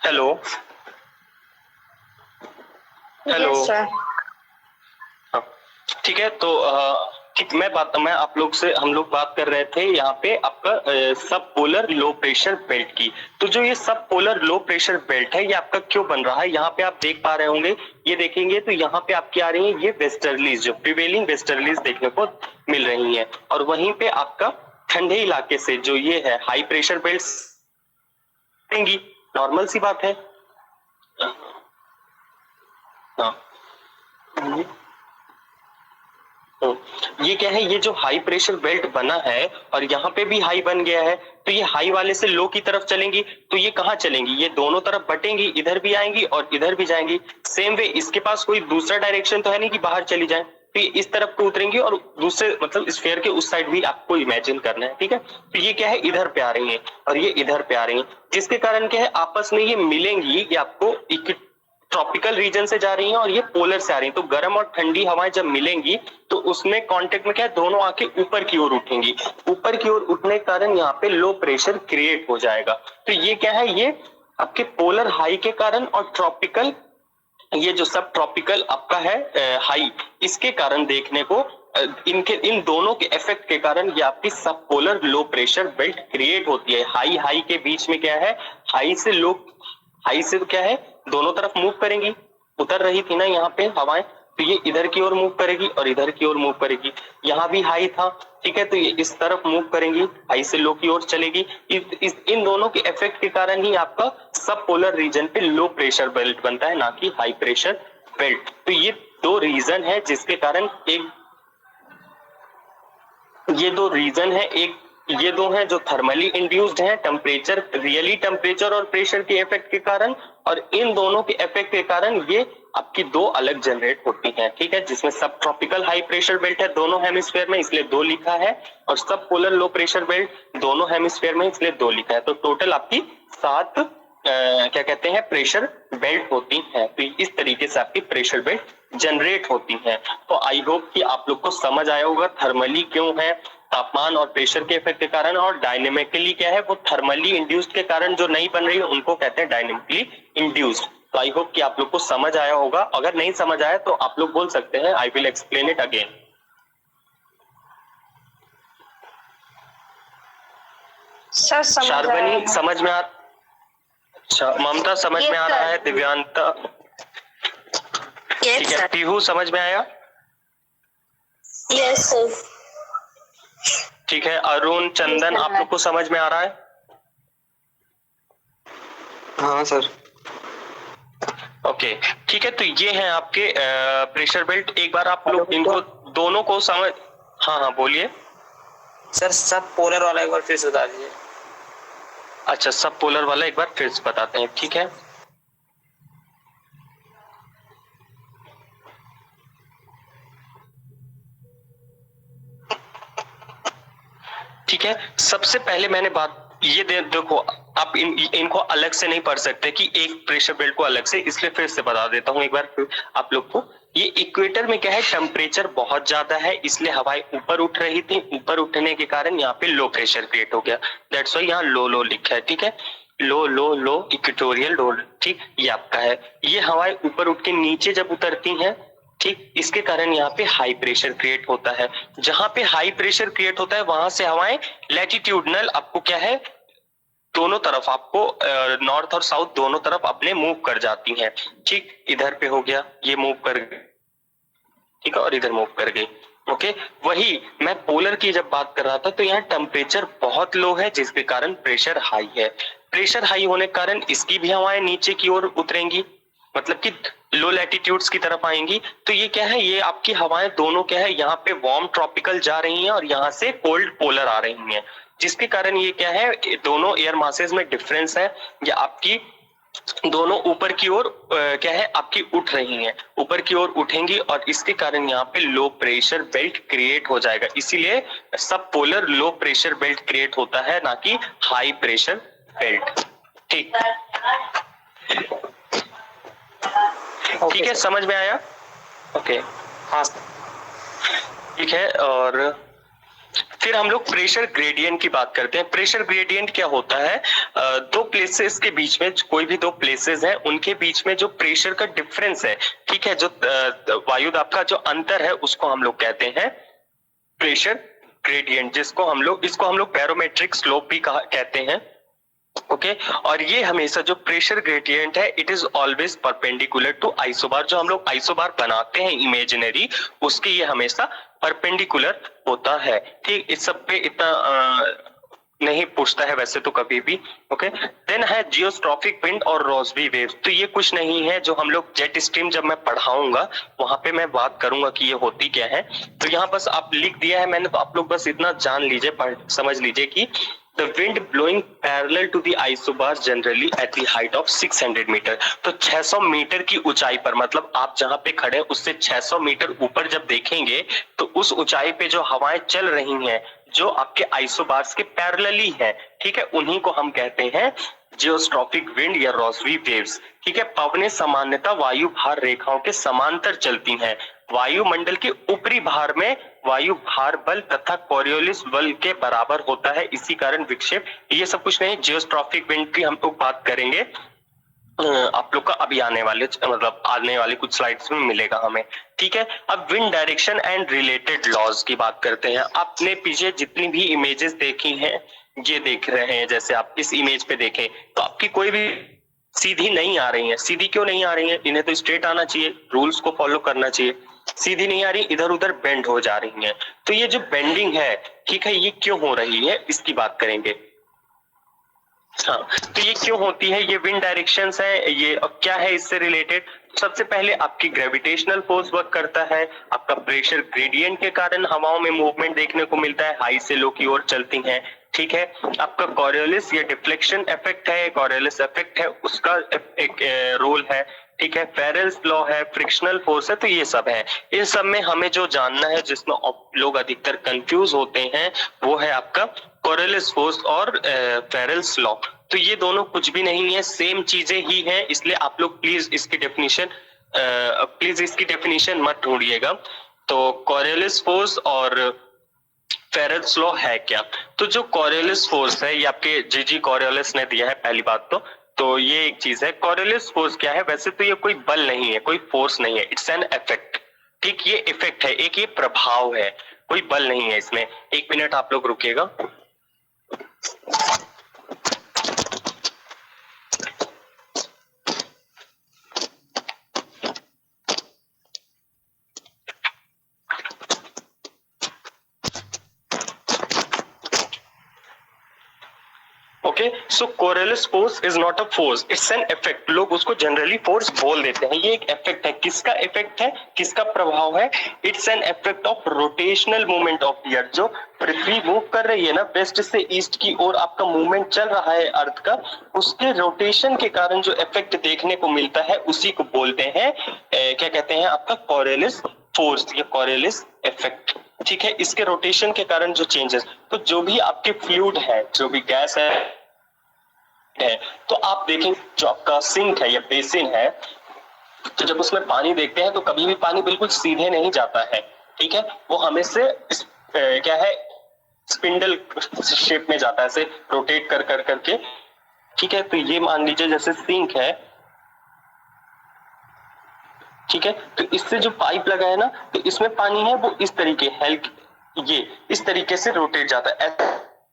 हेलो हेलो, हाँ ठीक है। तो ठीक, मैं आप लोग से, हम लोग बात कर रहे थे यहाँ पे आपका सब पोलर लो प्रेशर बेल्ट की। तो जो ये सब पोलर लो प्रेशर बेल्ट है, ये आपका क्यों बन रहा है, यहाँ पे आप देख पा रहे होंगे, ये देखेंगे तो यहाँ पे आपकी आ रही है ये वेस्टर्लीज, जो प्रिवेलिंग वेस्टर्लीज देखने को मिल रही है, और वहीं पे आपका ठंडे इलाके से जो ये है हाई प्रेशर बेल्ट देंगी, नॉर्मल सी बात है। हाँ ये क्या है, ये जो हाई प्रेशर बेल्ट बना है और यहाँ पे भी हाई बन गया है, तो ये हाई वाले से लो की तरफ चलेंगी, तो ये कहाँ चलेंगी, ये दोनों तरफ बटेंगी, इधर भी आएंगी और इधर भी जाएंगी। सेम वे इसके पास कोई दूसरा डायरेक्शन तो है नहीं कि बाहर चली जाए, तो ये इस तरफ को उतरेंगी और दूसरे मतलब स्फीयर के उस साइड भी आपको इमेजिन करना है, ठीक है। तो ये क्या है, इधर पे आ रही है और ये इधर पे आ रही है, जिसके कारण क्या है, आपस में ये मिलेंगी, ये आपको ट्रॉपिकल रीजन से जा रही हैं और ये पोलर से आ रही हैं, तो गर्म और ठंडी हवाएं जब मिलेंगी तो उसमें कांटेक्ट में क्या है, दोनों आके ऊपर की ओर उठेंगी, ऊपर की ओर उठने के कारण यहाँ पे लो प्रेशर क्रिएट हो जाएगा। तो ये क्या है, ये आपके पोलर हाई के कारण और ट्रॉपिकल, ये जो सब ट्रॉपिकल आपका है हाई, इसके कारण देखने को इन दोनों के इफेक्ट के कारण ये आपकी सब polar low pressure belt create होती है। हाई हाई के बीच में क्या है, हाई से क्या है, दोनों तरफ मूव करेंगी, उतर रही थी ना यहाँ पे हवाएं, तो ये इधर की ओर मूव करेगी और इधर की ओर मूव करेगी। यहाँ भी हाई था, ठीक है, तो ये इस तरफ मूव करेंगी, हाई से लो की ओर चलेगी। इन दोनों के इफेक्ट के कारण ही आपका सब पोलर रीजन पे लो प्रेशर बेल्ट बनता है, ना कि हाई प्रेशर बेल्ट। तो ये दो रीजन है जिसके कारण ये दो हैं जो थर्मली इंड्यूस्ड हैं, टेम्परेचर रियली टेम्परेचर और प्रेशर के इफेक्ट के कारण, और इन दोनों के इफेक्ट के कारण ये आपकी दो अलग जनरेट होती हैं, ठीक है, जिसमें सब ट्रॉपिकल हाई प्रेशर बेल्ट है दोनों हेमिस्फीयर में, इसलिए 2 लिखा है, और सब पोलर लो प्रेशर बेल्ट दोनों हेमिस्फीयर में, इसलिए 2 लिखा है। तो टोटल आपकी 7 क्या कहते हैं प्रेशर बेल्ट होती हैं। तो इस तरीके से आपकी प्रेशर बेल्ट जनरेट होती हैं। तो आई होप कि आप लोग को समझ आया होगा थर्मली क्यों है, तापमान और प्रेशर के इफेक्ट के कारण, और डायनेमिकली क्या है, वो थर्मली इंड्यूस्ड के कारण जो नहीं बन रही है उनको कहते हैं डायनेमिकली इंड्यूस्ड। तो आई होप कि आप लोग को समझ आया होगा। अगर नहीं समझ आया तो आप लोग बोल सकते हैं, I will explain it again. Sir समझ आया। शार्वनी समझ में आ, अच्छा ममता समझ Yes, में आ रहा sir. है, दिव्यांता ठीक है, पीहू समझ में आया, यस सर। ठीक है, अरुण चंदन Yes, sir. आप लोग को समझ में आ रहा है? हाँ सर। ओके ठीक है, तो ये हैं आपके प्रेशर बेल्ट। एक बार आप लोग इनको दोनों को समझ, हाँ हाँ बोलिए। सर सब पोलर वाला एक बार फिर से बता दीजिए। अच्छा सब पोलर वाला एक बार फिर से बताते हैं, ठीक है। ठीक है, सबसे पहले मैंने बात ये देखो, आप इनको अलग से नहीं पढ़ सकते कि एक प्रेशर बेल्ट को अलग से, इसलिए फिर से बता देता हूं एक बार फिर आप लोग को। ये इक्वेटर में क्या है, टेम्परेचर बहुत ज्यादा है, इसलिए हवाएं ऊपर उठ रही थी, ऊपर उठने के कारण यहाँ पे लो प्रेशर क्रिएट हो गया, दैट्स व्हाई यहाँ लो लो लिखा है, ठीक है, लो लो लो इक्वेटोरियल लो, ठीक, ये आपका है। ये हवाएं ऊपर उठ के नीचे जब उतरती हैं, ठीक, इसके कारण यहाँ पे हाई प्रेशर क्रिएट होता है। जहां पे हाई प्रेशर क्रिएट होता है वहां से हवाएं लैटिट्यूडनल आपको क्या है, दोनों तरफ आपको नॉर्थ और साउथ दोनों तरफ अपने मूव कर जाती हैं, ठीक, इधर पे हो गया, ये मूव कर गई, ठीक है, और इधर मूव कर गई। ओके, वही मैं पोलर की जब बात कर रहा था तो यहाँ टेम्परेचर बहुत लो है जिसके कारण प्रेशर हाई है। प्रेशर हाई होने के कारण इसकी भी हवाएं नीचे की ओर उतरेंगी, मतलब कि लो लैटिट्यूड्स की तरफ आएंगी। तो ये क्या है, ये आपकी हवाएं दोनों क्या है, यहाँ पे वार्म ट्रॉपिकल जा रही हैं और यहाँ से कोल्ड पोलर आ रही हैं, जिसके कारण ये क्या है, दोनों एयर मासेस में डिफरेंस है। ये आपकी दोनों ऊपर की ओर क्या है, आपकी उठ रही हैं, ऊपर की ओर उठेंगी और इसके कारण यहाँ पे लो प्रेशर बेल्ट क्रिएट हो जाएगा। इसीलिए सब polar low pressure belt create होता है, ना कि हाई प्रेशर बेल्ट, ठीक, ठीक है, समझ में आया? ओके, हाँ ठीक है। और फिर हम लोग प्रेशर ग्रेडियंट की बात करते हैं। प्रेशर ग्रेडियंट क्या होता है, दो प्लेसेस के बीच में, कोई भी दो प्लेसेस हैं उनके बीच में जो प्रेशर का डिफरेंस है, ठीक है, जो वायु दाब का जो अंतर है उसको हम लोग कहते हैं प्रेशर ग्रेडियंट, इसको हम लोग बैरोमेट्रिक स्लोप भी कहते हैं। ओके, और ये हमेशा जो प्रेशर ग्रेडियंट है, it is always perpendicular to isobar. जो हम लोग आइसोबार बनाते हैं इमेजिनरी, उसके ये हमेशा परपेंडिकुलर होता है, ठीक, इस सब पे इतना नहीं पूछता है वैसे तो कभी भी। ओके, देन है जियोस्ट्रॉफिक विंड और रोसबी वेव। तो ये कुछ नहीं है, जो हम लोग जेट स्ट्रीम जब मैं पढ़ाऊंगा वहां पे मैं बात करूंगा कि ये होती क्या है। तो यहाँ बस आप लिख दिया है मैंने, तो आप लोग बस इतना जान लीजिए, समझ लीजिए कि The wind blowing parallel to the isobars generally at the height of 600 metre. तो 600 मीटर की ऊंचाई पर, मतलब आप जहां पे खड़े हैं उससे 600 मीटर ऊपर जब देखेंगे तो उस ऊंचाई पे जो हवाएं चल रही हैं, जो आपके आइसोबार्स के पैरेलली है, ठीक है, उन्हीं को हम कहते हैं जियोस्ट्रॉफिक विंड या रोसबी वेव्स, ठीक है। पवनें सामान्यतः वायु भार रेखाओं के समांतर चलती हैं। वायुमंडल के ऊपरी भार में वायु भार बल तथा कोरियोलिस बल के बराबर होता है, इसी कारण विक्षेप, ये सब कुछ नहीं, जियोस्ट्रॉफिक विंड की हम लोग बात करेंगे आप लोग का अभी आने वाले कुछ स्लाइड्स में मिलेगा हमें, ठीक है। अब wind direction and related laws की बात करते हैं। आपने पीछे जितनी भी इमेजेस देखी हैं, ये देख रहे हैं, जैसे आप इस इमेज पे देखें तो आपकी कोई भी सीधी नहीं आ रही है। सीधी क्यों नहीं आ रही है? इन्हें तो स्ट्रेट आना चाहिए, रूल्स को फॉलो करना चाहिए। सीधी नहीं आ रही, इधर उधर बेंड हो जा रही हैं। तो ये जो बेंडिंग है, ठीक है, ये क्यों हो रही है इसकी बात करेंगे। हाँ, तो ये क्यों होती है, ये विंड डायरेक्शंस है, ये क्या है इससे रिलेटेड। सबसे पहले आपकी ग्रेविटेशनल फोर्स वर्क करता है, आपका प्रेशर ग्रेडियंट के कारण हवाओं में मूवमेंट देखने को मिलता है, हाई से लो की ओर चलती हैं, ठीक है। आपका कॉरियोलिस या डिफ्लेक्शन इफेक्ट है, कॉरियोलिस इफेक्ट है, उसका एक रोल है, ठीक है। फेरेल्स लॉ है, फ्रिक्शनल फोर्स है, तो ये सब है। इन सब में हमें जो जानना है, जिसमें लोग अधिकतर कंफ्यूज होते हैं, वो है आपका कॉरियोलिस फोर्स और फेरेल्स लॉ। तो ये दोनों कुछ भी नहीं है, सेम चीजें ही हैं, इसलिए आप लोग प्लीज इसकी डेफिनेशन मत ढूंढिएगा। तो कॉरियोलिस फोर्स और फेरेल्स लॉ है क्या। तो जो कॉरियोलिस फोर्स है, ये आपके जीजी कॉरियोलिस ने दिया है पहली बात तो ये एक चीज है। कॉरियोलिस फोर्स क्या है, वैसे तो ये कोई बल नहीं है, कोई फोर्स नहीं है, इट्स एन इफेक्ट, ठीक। ये इफेक्ट है, एक ये प्रभाव है, कोई बल नहीं है इसमें। एक मिनट आप लोग रुकिएगा। Okay, so Coriolis force is not a force, it's an effect. लोग उसको जनरली फोर्स बोल देते हैं, ये एक इफेक्ट है। किसका इफेक्ट है, किसका प्रभाव है, it's an effect of rotational movement of the earth. जो पृथ्वी मूव कर रही है ना, वेस्ट से ईस्ट की ओर आपका मूवमेंट चल रहा है अर्थ का, उसके रोटेशन के कारण जो इफेक्ट देखने को मिलता है, उसी को बोलते हैं क्या कहते हैं, आपका कॉरियोलिस फोर्स या कॉरियोलिस इफेक्ट, ठीक है। इसके रोटेशन के कारण जो चेंजेस, तो जो भी आपके फ्लूइड है, जो भी गैस है, तो आप देखें जो आपका सिंक है या बेसिन है, तो जब उसमें पानी देखते हैं तो कभी भी पानी बिल्कुल सीधे नहीं जाता है, ठीक है। वो हमेशा क्या है, स्पिंडल शेप में जाता है, ऐसे रोटेट कर कर करके, ठीक है। तो ये मान लीजिए जैसे सिंक है, ठीक है, तो इससे जो पाइप लगा है ना, तो इसमें पानी है, वो इस तरीके ये इस तरीके से रोटेट जाता है,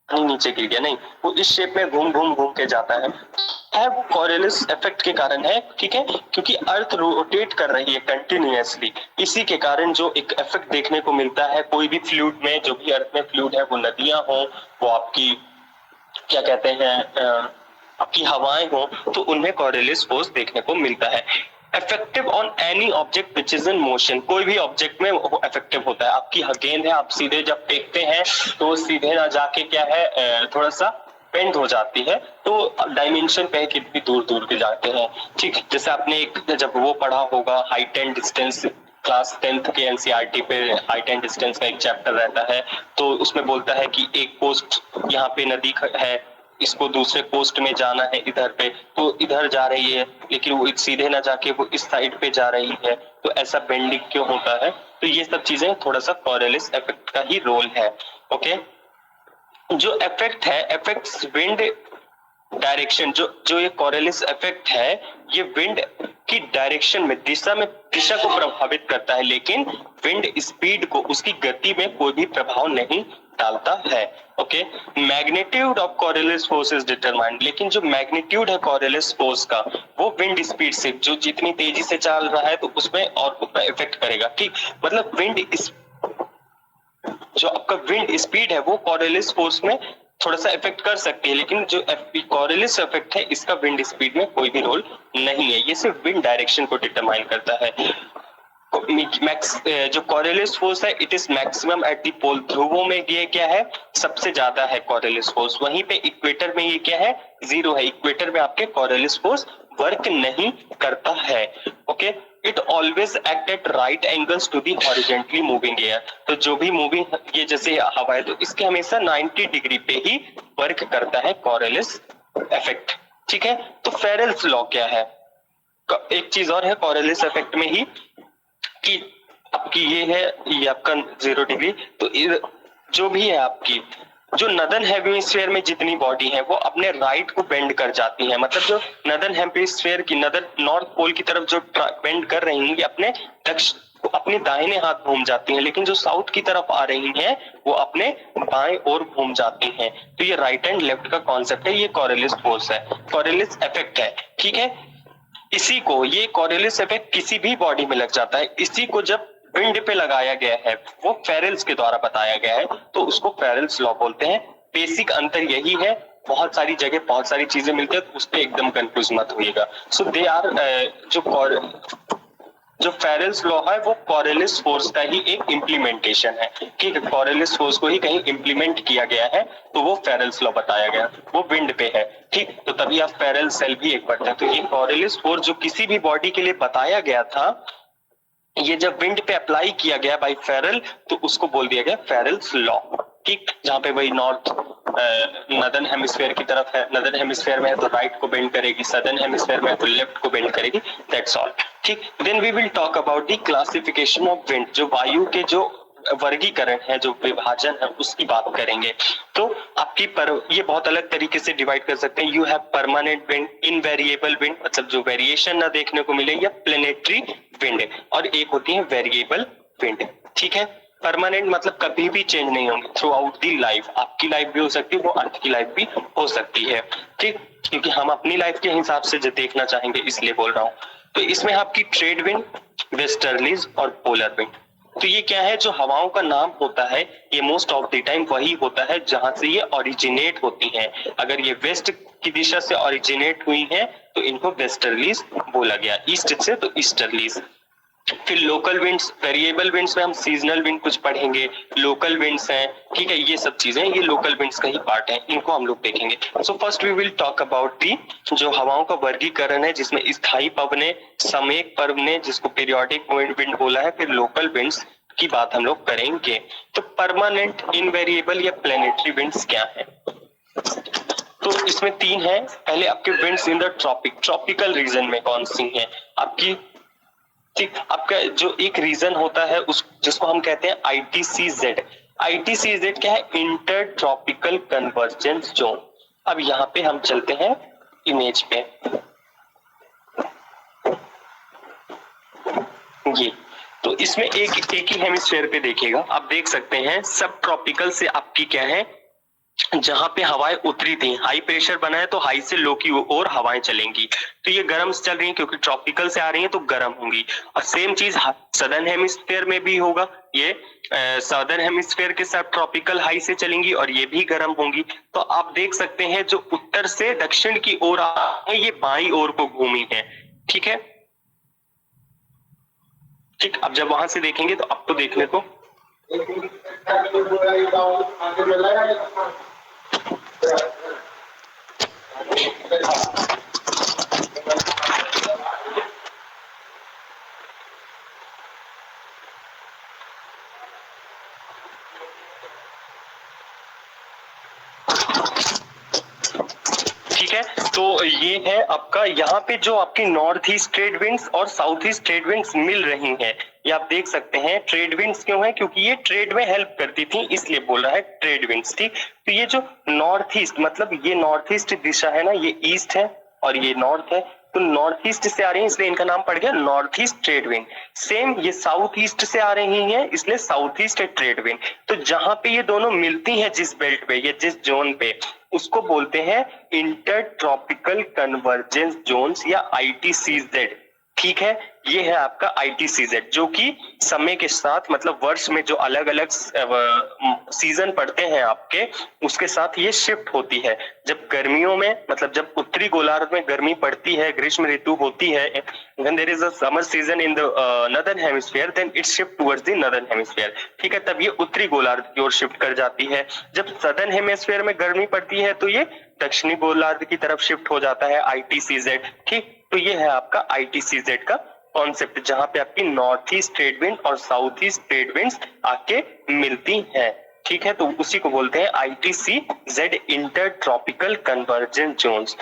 पानी नीचे गिर गया नहीं, वो इस शेप में घूम घूम घूम के जाता है वो कॉरियोलिस इफेक्ट के कारण है, ठीक है। क्योंकि अर्थ रोटेट कर रही है कंटिन्यूअसली, इसी के कारण जो एक इफेक्ट देखने को मिलता है कोई भी फ्लूइड में, जो भी अर्थ में फ्लूइड है, वो नदियां हो, वो आपकी क्या कहते हैं आपकी हवाएं हो, तो उनमें कॉरियोलिस फोर्स देखने को मिलता है। Effective on any object which is in motion, कोई भी ऑब्जेक्ट में वो इफेक्टिव होता है। आपकी गेंद है, आप सीधे जब फेंकते हैं तो सीधे ना जाके क्या है, थोड़ा सा बेंड हो जाती है, तो डायमेंशन पे कितनी दूर दूर के जाते हैं, ठीक। जैसे आपने एक जब वो पढ़ा होगा height and distance, class 10th के एनसीईआरटी पे हाइट एंड डिस्टेंस का एक चैप्टर रहता है, तो उसमें बोलता है कि एक कोस्ट यहाँ पे नदी है, इसको दूसरे कोस्ट में जाना है इधर पे, तो इधर जा रही है, लेकिन वो सीधे ना जाके वो इस साइड पे जा रही है, तो ऐसा बेंडिंग क्यों होता है। तो ये सब चीजें थोड़ा सा कॉरियोलिस इफेक्ट का ही रोल है, ओके। जो इफेक्ट है, इफेक्ट्स विंड डायरेक्शन, जो ये कॉरियोलिस इफेक्ट है, ये विंड की डायरेक्शन में, दिशा को प्रभावित करता है, लेकिन विंड स्पीड को, उसकी गति में कोई भी प्रभाव नहीं डालता है, okay. Magnitude of Coriolis force is determined, लेकिन जो मैग्नीट्यूड है कॉरियोलिस फोर्स का, वो विंड स्पीड से, जो जितनी तेजी से चल रहा है, तो उसमें और उतना इफेक्ट करेगा, ठीक। मतलब जो आपका विंड स्पीड है, वो कॉरियोलिस फोर्स में थोड़ा सा इफेक्ट कर सकती है, लेकिन जो कॉरियोलिस इफेक्ट है, इसका विंड स्पीड में कोई भी रोल नहीं है, ये सिर्फ विंड डायरेक्शन को डिटरमाइन करता है। जो कॉरियोलिस फोर्स है, it is maximum at the pole, ध्रुवों में ये क्या है, सबसे ज्यादा है कॉरियोलिस फोर्स। वहीं पे इक्वेटर में ये क्या है, 0 है। इक्वेटर में आपके कॉरियोलिस फोर्स वर्क नहीं करता है, okay. It always act at right angles to the horizontally moving air, तो जो भी मूविंग ये जैसे हवा है, तो इसके हमेशा 90 डिग्री पे ही वर्क करता है कॉरियोलिस इफेक्ट, ठीक है। तो फेरेल्स लॉ क्या है, एक चीज और है कॉरियोलिस इफेक्ट में ही, कि आपकी ये है, ये आपका 0 डिग्री, तो जो भी है आपकी, जो नदर्न हेमिस्फीयर में जितनी बॉडी है, वो अपने राइट को बेंड कर जाती है। मतलब जो नदर्न हेमिस्फीयर की, नॉर्थ पोल की तरफ जो बेंड कर रही हैं, ये अपने दाहिने हाथ घूम जाती हैं, लेकिन जो साउथ की तरफ आ रही हैं, वो अपने बाएं ओर घूम जाती हैं। तो ये राइट एंड लेफ्ट का कॉन्सेप्ट है, ये कॉरियोलिस फोर्स है, कॉरियोलिस इफेक्ट है, ठीक है। इसी को, ये कॉरियोलिस इफेक्ट किसी भी बॉडी में लग जाता है, इसी को जब विंड पे लगाया गया है वो फेरेल्स के द्वारा बताया गया है, तो उसको फेरेल्स लॉ बोलते हैं। बेसिक अंतर यही है, बहुत सारी जगह बहुत सारी चीजें मिलती है, तो उस पे एकदम कंफ्यूज मत होइएगा। सो दे आर जो फेरेल्स लॉ है वो कॉरियोलिस फोर्स का ही एक इम्प्लीमेंटेशन है, ठीक है, कॉरियोलिस फोर्स को ही कहीं इम्प्लीमेंट किया गया है, तो वो फेरेल्स लॉ बताया गया, वो विंड पे है, ठीक। तो तभी आप फेरेल सेल भी एक पढ़ते हैं। तो ये कॉरियोलिस फोर्स जो किसी भी बॉडी के लिए बताया गया था, ये जब विंड पे अप्लाई किया गया बाय फेरेल, तो उसको बोल दिया गया फेरेल्स लॉ, ठीक। जहाँ पे वही नॉर्थ नदर्न हेमिस्फीयर की तरफ है, नदर्न हेमिस्फीयर में है तो राइट को बेंड करेगी, सदर्न हेमिस्फीयर में है तो लेफ्ट को बेंड करेगी, दैट्स ऑल, ठीक। Then we will talk about the classification of wind, जो वायु के जो वर्गीकरण है, जो विभाजन है, उसकी बात करेंगे। तो आपकी ये बहुत अलग तरीके से डिवाइड कर सकते हैं। You have permanent wind, invariable wind, मतलब जो वेरिएशन ना देखने को मिले, या प्लेनेटरी विंड, और एक होती है वेरिएबल विंड, ठीक है। परमानेंट मतलब कभी भी चेंज नहीं होंगे थ्रू आउट दी लाइफ, आपकी लाइफ भी हो सकती है, वो अर्थ की लाइफ भी हो सकती है, ठीक। क्योंकि हम अपनी लाइफ के हिसाब से जो देखना चाहेंगे इसलिए बोल रहा हूँ। तो इसमें आपकी ट्रेड विंड, वेस्टर्लीज और पोलर विंड। तो ये क्या है, जो हवाओं का नाम होता है, ये मोस्ट ऑफ द टाइम वही होता है जहां से ये ओरिजिनेट होती हैं। अगर ये वेस्ट की दिशा से ओरिजिनेट हुई हैं तो इनको वेस्टर्लीज बोला गया, ईस्ट से तो ईस्टर्लीज। फिर लोकल विंड्स, वेरिएबल विंड्स में हम सीजनल विंड कुछ पढ़ेंगे, लोकल विंड्स हैं, ठीक है, ये सब चीजें ये लोकल विंड्स का ही पार्ट है, इनको हम लोग देखेंगे। So first we will talk about the जो हवाओं का वर्गीकरण है, जिसमें स्थायी पवने, समेक पवने, जिसको पीरियोडिक विंड बोला है, फिर लोकल विंड्स की बात हम लोग करेंगे। तो परमानेंट, इनवेरिएबल या प्लेनेटरी विंड्स क्या है? तो इसमें तीन है। पहले आपके winds in the tropical region में कौन सी है आपकी, ठीक। आपका जो एक रीजन होता है उस जिसको हम कहते हैं ITCZ। ITCZ क्या है? Inter tropical convergence zone. अब यहाँ पे हम चलते हैं इमेज पे, ये तो इसमें एक ही हेमिस्फीयर पे देखिएगा, आप देख सकते हैं सब ट्रॉपिकल से आपकी क्या है, जहां पे हवाएं उतरी थी, हाई प्रेशर बना है तो हाई से लो की ओर हवाएं चलेंगी, तो ये गर्म चल रही हैं क्योंकि ट्रॉपिकल से आ रही हैं तो गर्म होंगी। और सेम चीज सदर्न हेमिस्फीयर में भी होगा, ये सदर्न हेमिस्फीयर के साथ ट्रॉपिकल हाई से चलेंगी और ये भी गर्म होंगी। तो आप देख सकते हैं जो उत्तर से दक्षिण की ओर आ रही है, ये बाईं ओर को घूमी है, ठीक है, ठीक। अब जब वहां से देखेंगे तो आपको देखने को ठीक है। तो ये है आपका, यहाँ पे जो आपकी नॉर्थ ईस्ट ट्रेड विंड्स और साउथ ईस्ट ट्रेड विंड्स मिल रही हैं, ये आप देख सकते हैं। ट्रेड विंड्स क्यों है? क्योंकि ये ट्रेड में हेल्प करती थी, इसलिए बोल रहा है ट्रेड विंड्स, ठीक। तो ये जो नॉर्थ ईस्ट, मतलब ये नॉर्थ ईस्ट दिशा है ना, ये ईस्ट है और ये नॉर्थ है, तो नॉर्थ ईस्ट से आ रही है इसलिए इनका नाम पड़ गया north east trade wind. Same ये साउथ ईस्ट से आ रही हैं इसलिए साउथ ईस्ट ट्रेड विंड। तो जहां पे ये दोनों मिलती हैं जिस बेल्ट पे या जिस जोन पे, उसको बोलते हैं इंटर ट्रॉपिकल कन्वर्जेंस जोन्स या ITCZ, ठीक है। ये है आपका ITCZ, जो कि समय के साथ, मतलब वर्ष में जो अलग अलग सीजन पड़ते हैं आपके, उसके साथ ये शिफ्ट होती है। जब गर्मियों में, मतलब जब उत्तरी गोलार्ध में गर्मी पड़ती है, ग्रीष्म ऋतु होती है, when there is a summer season in the northern hemisphere, then it shift towards the northern hemisphere, ठीक है, तब ये उत्तरी गोलार्ध की ओर शिफ्ट कर जाती है। जब southern hemisphere में गर्मी पड़ती है तो ये दक्षिणी गोलार्ध की तरफ शिफ्ट हो जाता है, ITCZ, ठीक। तो ये है आपका ITCZ का कॉन्सेप्ट, जहां पे आपकी नॉर्थ ईस्ट ट्रेड विंड और साउथ ईस्ट ट्रेड विंड्स आके मिलती हैं, ठीक है। तो उसी को बोलते हैं ITCZ, inter tropical convergence zones.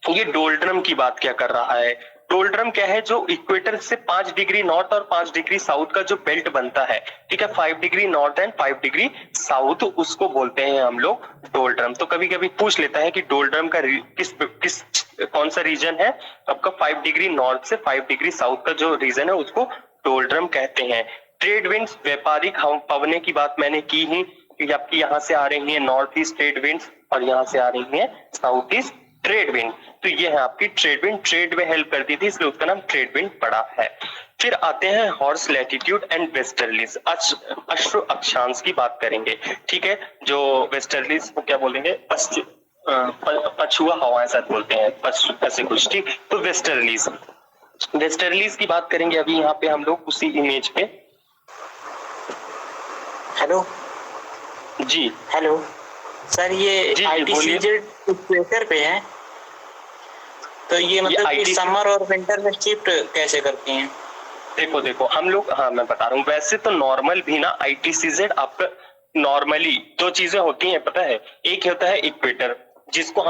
ये डोल्ड्रम की बात क्या कर रहा है? डोल्ड्रम क्या है? जो इक्वेटर से 5 डिग्री नॉर्थ और 5 डिग्री साउथ का जो बेल्ट बनता है, ठीक है, 5 degree north and 5 degree south, उसको बोलते हैं हम लोग डोल्ड्रम। तो कभी कभी पूछ लेता है कि डोल्ड्रम का कौन सा रीजन है? आपका 5 डिग्री नॉर्थ से 5 डिग्री साउथ का जो रीजन है उसको डोल्ड्रम कहते हैं। ट्रेड विंड्स, व्यापारिक पवने की बात मैंने की ही, क्योंकि आपकी यहाँ से आ रही है नॉर्थ ईस्ट ट्रेड विंड्स और यहाँ से आ रही है साउथ ईस्ट ट्रेड विंड। तो ये है आपकी ट्रेड विंड, ट्रेड में हेल्प करती थी इसलिए उसका नाम ट्रेड विंड पड़ा है। फिर आते हैं हॉर्स लैटिट्यूड एंड वेस्टर्लीज, अश्व अक्षांश की बात करेंगे। ठीक है, जो वेस्टर्लीज को क्या बोलेंगे, पछुआ हवाएं शायद बोलते हैं, ऐसे कुछ। ठीक, तो वेस्टर्लीज की बात करेंगे अभी यहाँ पे हम लोग उसी इमेज पे। हेलो जी हेलो सर, ये जी, आईटीसीजेड इक्वेटर पे है, तो ये मतलब कि ITC समर और विंटर में शिफ्ट कैसे करती हैं? देखो हम लोग, हाँ मैं बता रहा हूँ, वैसे तो नॉर्मल भी ना आईटीसीजेड आपका नॉर्मली दो चीजें होती हैं पता है। एक होता है इक्वेटर, जिसको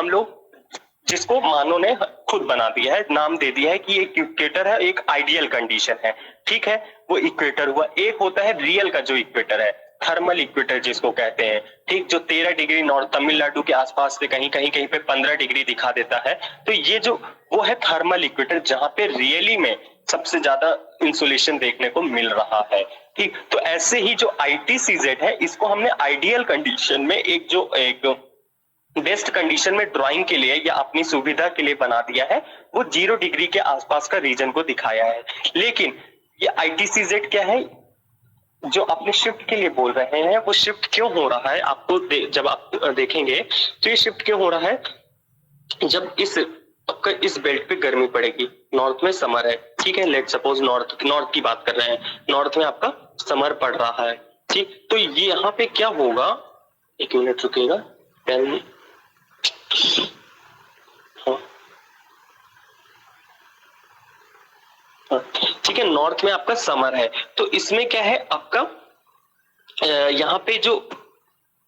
मानव ने खुद बना दिया है, नाम दे दिया है कि ये इक्वेटर है, एक आइडियल कंडीशन है। ठीक है, वो इक्वेटर हुआ। एक होता है रियल का जो इक्वेटर है, थर्मल इक्वेटर जिसको कहते हैं। ठीक, जो 13 डिग्री नॉर्थ तमिलनाडु के आसपास से कहीं पे 15 डिग्री दिखा देता है। तो ये जो वो है थर्मल इक्वेटर, जहां पे रियली में सबसे ज्यादा इंसुलेशन देखने को मिल रहा है। ठीक, तो ऐसे ही जो आईटीसीजेड है, इसको हमने आइडियल कंडीशन में एक बेस्ट कंडीशन में ड्राइंग के लिए या अपनी सुविधा के लिए बना दिया है। वो 0 डिग्री के आसपास का रीजन को दिखाया है। लेकिन ये आईटीसीजेड क्या है, जो आपने शिफ्ट के लिए बोल रहे हैं, वो शिफ्ट क्यों हो रहा है आपको जब आप देखेंगे तो ये शिफ्ट क्यों हो रहा है, जब आपका इस बेल्ट पे गर्मी पड़ेगी, नॉर्थ में समर है। ठीक है, लेट सपोज नॉर्थ की बात कर रहे हैं, नॉर्थ में आपका समर पड़ रहा है। ठीक, तो ये यहाँ पे क्या होगा, एक मिनट रुकिएगा, ठीक है, नॉर्थ में आपका समर है, तो इसमें क्या है आपका यहाँ पे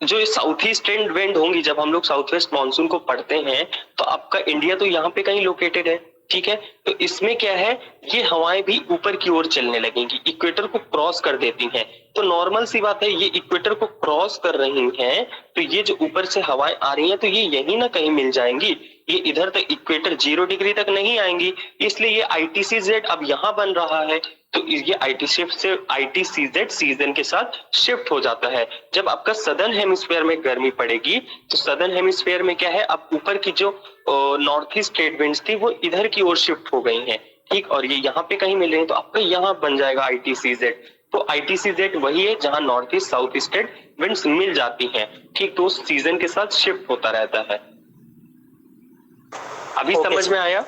जो साउथ ईस्ट ट्रेंड विंड होंगी, जब हम लोग साउथ वेस्ट मानसून को पढ़ते हैं, तो आपका इंडिया तो यहाँ पे कहीं लोकेटेड है। ठीक है, तो इसमें क्या है, ये हवाएं भी ऊपर की ओर चलने लगेंगी, इक्वेटर को क्रॉस कर देती हैं। तो नॉर्मल सी बात है, ये इक्वेटर को क्रॉस कर रही हैं, तो ये जो ऊपर से हवाएं आ रही हैं, तो ये यहीं ना कहीं मिल जाएंगी, ये इधर तक इक्वेटर 0 डिग्री तक नहीं आएंगी। इसलिए ये आईटीसीजेड अब यहाँ बन रहा है। तो ये आईटीसीजेड सीजन के साथ शिफ्ट हो जाता है। जब आपका सदर्न हेमिस्फीयर में गर्मी पड़ेगी, तो सदर्न हेमिस्फीयर में क्या है, अब ऊपर की जो नॉर्थ ईस्ट ट्रेड विंड्स थी, वो इधर की ओर शिफ्ट हो गई हैं। ठीक, और ये यहाँ पे कहीं मिल रहे हैं, तो आपका यहाँ बन जाएगा आईटीसीजेड। तो आईटीसीजेड वही है जहां north east south east winds मिल जाती हैं। ठीक, तो सीजन के साथ शिफ्ट होता रहता है। अभी समझ में आया?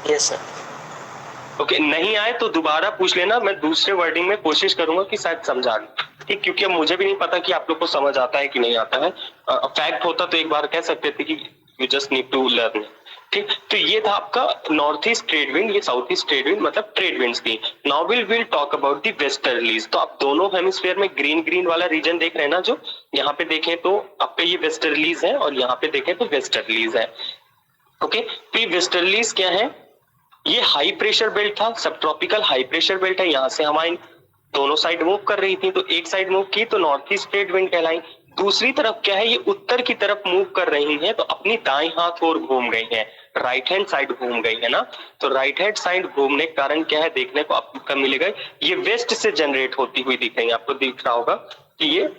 Yes sir. ओके, नहीं आए तो दोबारा पूछ लेना, मैं दूसरे वर्डिंग में कोशिश करूंगा कि शायद समझा दूं। ठीक, क्योंकि अब मुझे भी नहीं पता कि आप लोग को समझ आता है कि नहीं आता है। फैक्ट होता तो एक बार कह सकते थे कि you just need to learn. ठीक, तो ये था आपका नॉर्थ ईस्ट ट्रेड विंड, ये साउथ ईस्ट ट्रेड विंड, मतलब ट्रेड विंड्स थी। Now will talk about the westerlies. तो आप दोनों हेमिस्फीयर में ग्रीन वाला रीजन देख रहे हैं ना, जो यहाँ पे देखें तो आपका ये वेस्टर्लीज है, और यहाँ पे देखें तो वेस्टर्लीज है। ओके, तो ये वेस्टर्लीज क्या है, ये हाई प्रेशर बेल्ट था, सब ट्रॉपिकल हाई प्रेशर बेल्ट है। यहाँ से हवाएं दोनों साइड मूव कर रही थी, तो एक साइड मूव की तो नॉर्थ ईस्ट ट्रेड विंड कहलाई। दूसरी तरफ क्या है, ये उत्तर की तरफ मूव कर रही है, तो अपनी दाएं हाथ ओर घूम गई है, राइट हैंड साइड घूम गई है ना। तो राइट हैंड साइड घूमने के कारण क्या है, देखने को आपको मिलेगा, ये वेस्ट से जनरेट होती हुई दिख रही है। आपको दिख रहा होगा कि ये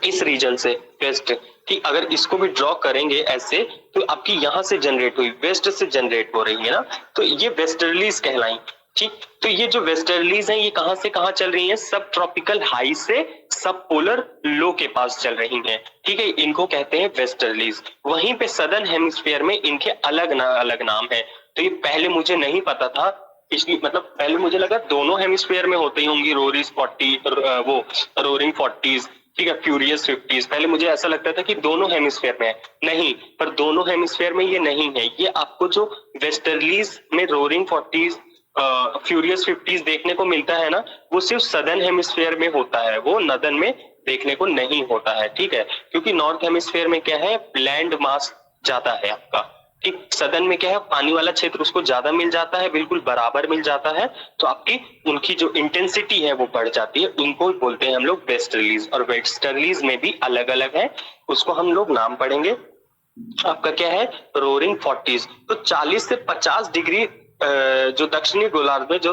इस रीजन से वेस्ट, कि अगर इसको भी ड्रॉ करेंगे ऐसे, तो आपकी यहां से जनरेट हुई, वेस्ट से जनरेट हो रही है ना, तो ये वेस्टर्लीज कहलाई। ठीक, तो ये जो वेस्टर्लीज हैं, ये कहां से कहां चल रही हैं, सब ट्रॉपिकल हाई से सब पोलर लो के पास चल रही हैं। ठीक है, इनको कहते हैं वेस्टर्लीज। वहीं पे सदर्न हेमिस्फीयर में इनके अलग नाम है। तो ये पहले मुझे नहीं पता था, इसलिए मतलब पहले मुझे लगा दोनों हेमिस्फीयर में होती होंगी, रोरिंग 40s, ठीक है, फ्यूरियस 50s। पहले मुझे ऐसा लगता था कि दोनों हेमिस्फीयर में है, नहीं, पर दोनों हेमिस्फीयर में ये नहीं है। ये आपको जो वेस्टर्लीज में रोरिंग 40s, फ्यूरियस 50s देखने को मिलता है ना, वो सिर्फ सदर्न हेमिस्फीयर में होता है, वो नदन में देखने को नहीं होता है। ठीक है, क्योंकि नॉर्थ हेमिस्फीयर में क्या है, लैंड मास ज्यादा है आपका। ठीक, सदन में क्या है, पानी वाला क्षेत्र उसको ज्यादा मिल जाता है, बिल्कुल बराबर मिल जाता है, तो आपकी उनकी जो इंटेंसिटी है वो बढ़ जाती है। उनको बोलते हैं हम लोग वेस्टर्लीज, और वेस्टर्लीज में भी अलग अलग है, उसको हम लोग नाम पढ़ेंगे। आपका क्या है, रोरिंग 40s। तो 40 से 50 डिग्री जो दक्षिणी गोलार्ध में जो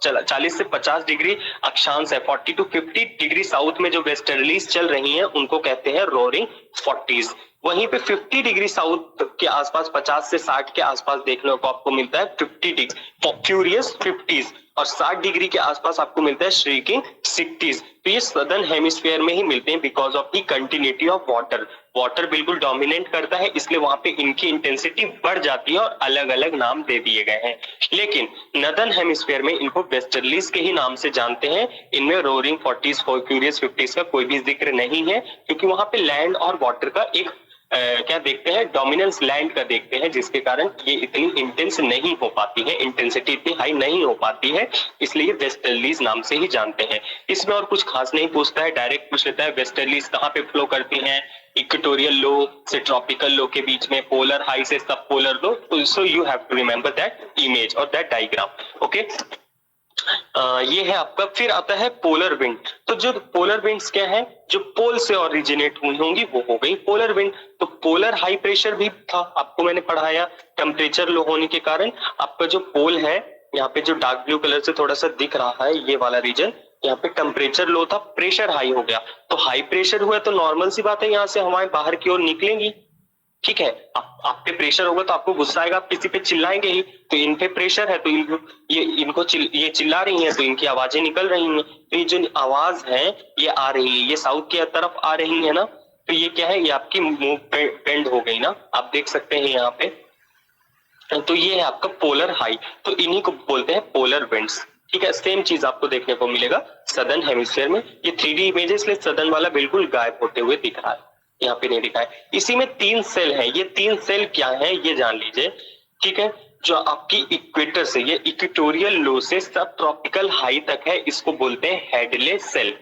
40 से 50 डिग्री अक्षांश है, 40 to 50 डिग्री साउथ में जो वेस्टर्लीज चल रही हैं, उनको कहते हैं रोरिंग 40s। वहीं पे 50 डिग्री साउथ के आसपास 50 से 60 के आसपास देखने को आपको मिलता है 50 डिग्री फ्यूरियस 50s, और 60 डिग्री के आसपास आपको मिलता है श्रीकिंग 60s। तो ये सदर्न हेमिस्फीयर में ही मिलते हैं because of the continuity of water. Water बिल्कुल डोमिनेट करता है, इसलिए वहां पे इनकी इंटेंसिटी बढ़ जाती है और अलग अलग नाम दे दिए गए हैं। लेकिन नदर्न हेमिस्फीयर में इनको वेस्टर्लीज के ही नाम से जानते हैं। इनमें रोरिंग 40s फ्यूरियस 50s का कोई भी जिक्र नहीं है, क्योंकि वहां पे लैंड और वाटर का एक क्या देखते हैं, डोमिनेंस लैंड का देखते हैं, जिसके कारण ये इतनी इंटेंस नहीं हो पाती है, इंटेंसिटी इतनी हाई नहीं हो पाती है, इसलिए वेस्टर्लीज नाम से ही जानते हैं। इसमें और कुछ खास नहीं पूछता है, डायरेक्ट पूछ लेता है वेस्टर्लीज कहाँ पे फ्लो करती हैं, इक्वेटोरियल लो से ट्रॉपिकल लो के बीच में, पोलर हाई से sub polar low. So you have to remember that image और दैट डायग्राम। ओके, ये है आपका। फिर आता है पोलर विंड। तो जो पोलर विंड्स क्या है, जो पोल से ओरिजिनेट हुई होंगी वो हो गई पोलर विंड। तो पोलर हाई प्रेशर भी था, आपको मैंने पढ़ाया, टेम्परेचर लो होने के कारण आपका जो पोल है, यहाँ पे जो डार्क ब्लू कलर से थोड़ा सा दिख रहा है ये वाला रीजन, यहाँ पे टेम्परेचर लो था, प्रेशर हाई हो गया। तो हाई प्रेशर हुआ तो नॉर्मल सी बात है यहाँ से हवाएं बाहर की ओर निकलेंगी। ठीक है, आप पे प्रेशर होगा तो आपको गुस्सा आएगा, आप किसी पे चिल्लाएंगे ही। तो इन पे प्रेशर है तो ये चिल्ला रही हैं तो इनकी आवाजें निकल रही हैं। तो ये जो आवाज है ये आ रही है, ये साउथ की तरफ आ रही है ना, तो ये क्या है, ये आपकी मूव बेंड हो गई ना, आप देख सकते हैं यहाँ पे। तो ये है आपका पोलर हाई, तो इन्हीं को बोलते हैं पोलर विंड्स। ठीक है, सेम चीज आपको देखने को मिलेगा सदर्न हेमिस्फीयर में। ये 3D इमेज है, इसलिए सदर्न वाला बिल्कुल गायब होते हुए दिख रहा है, यहाँ पे नहीं दिखा है। इसी में 3 सेल है, ये 3 सेल क्या है ये जान लीजिए। ठीक है, जो आपकी इक्वेटर से, ये इक्वेटोरियल लो से सब ट्रॉपिकल हाई तक है, इसको बोलते हैं हेडले सेल।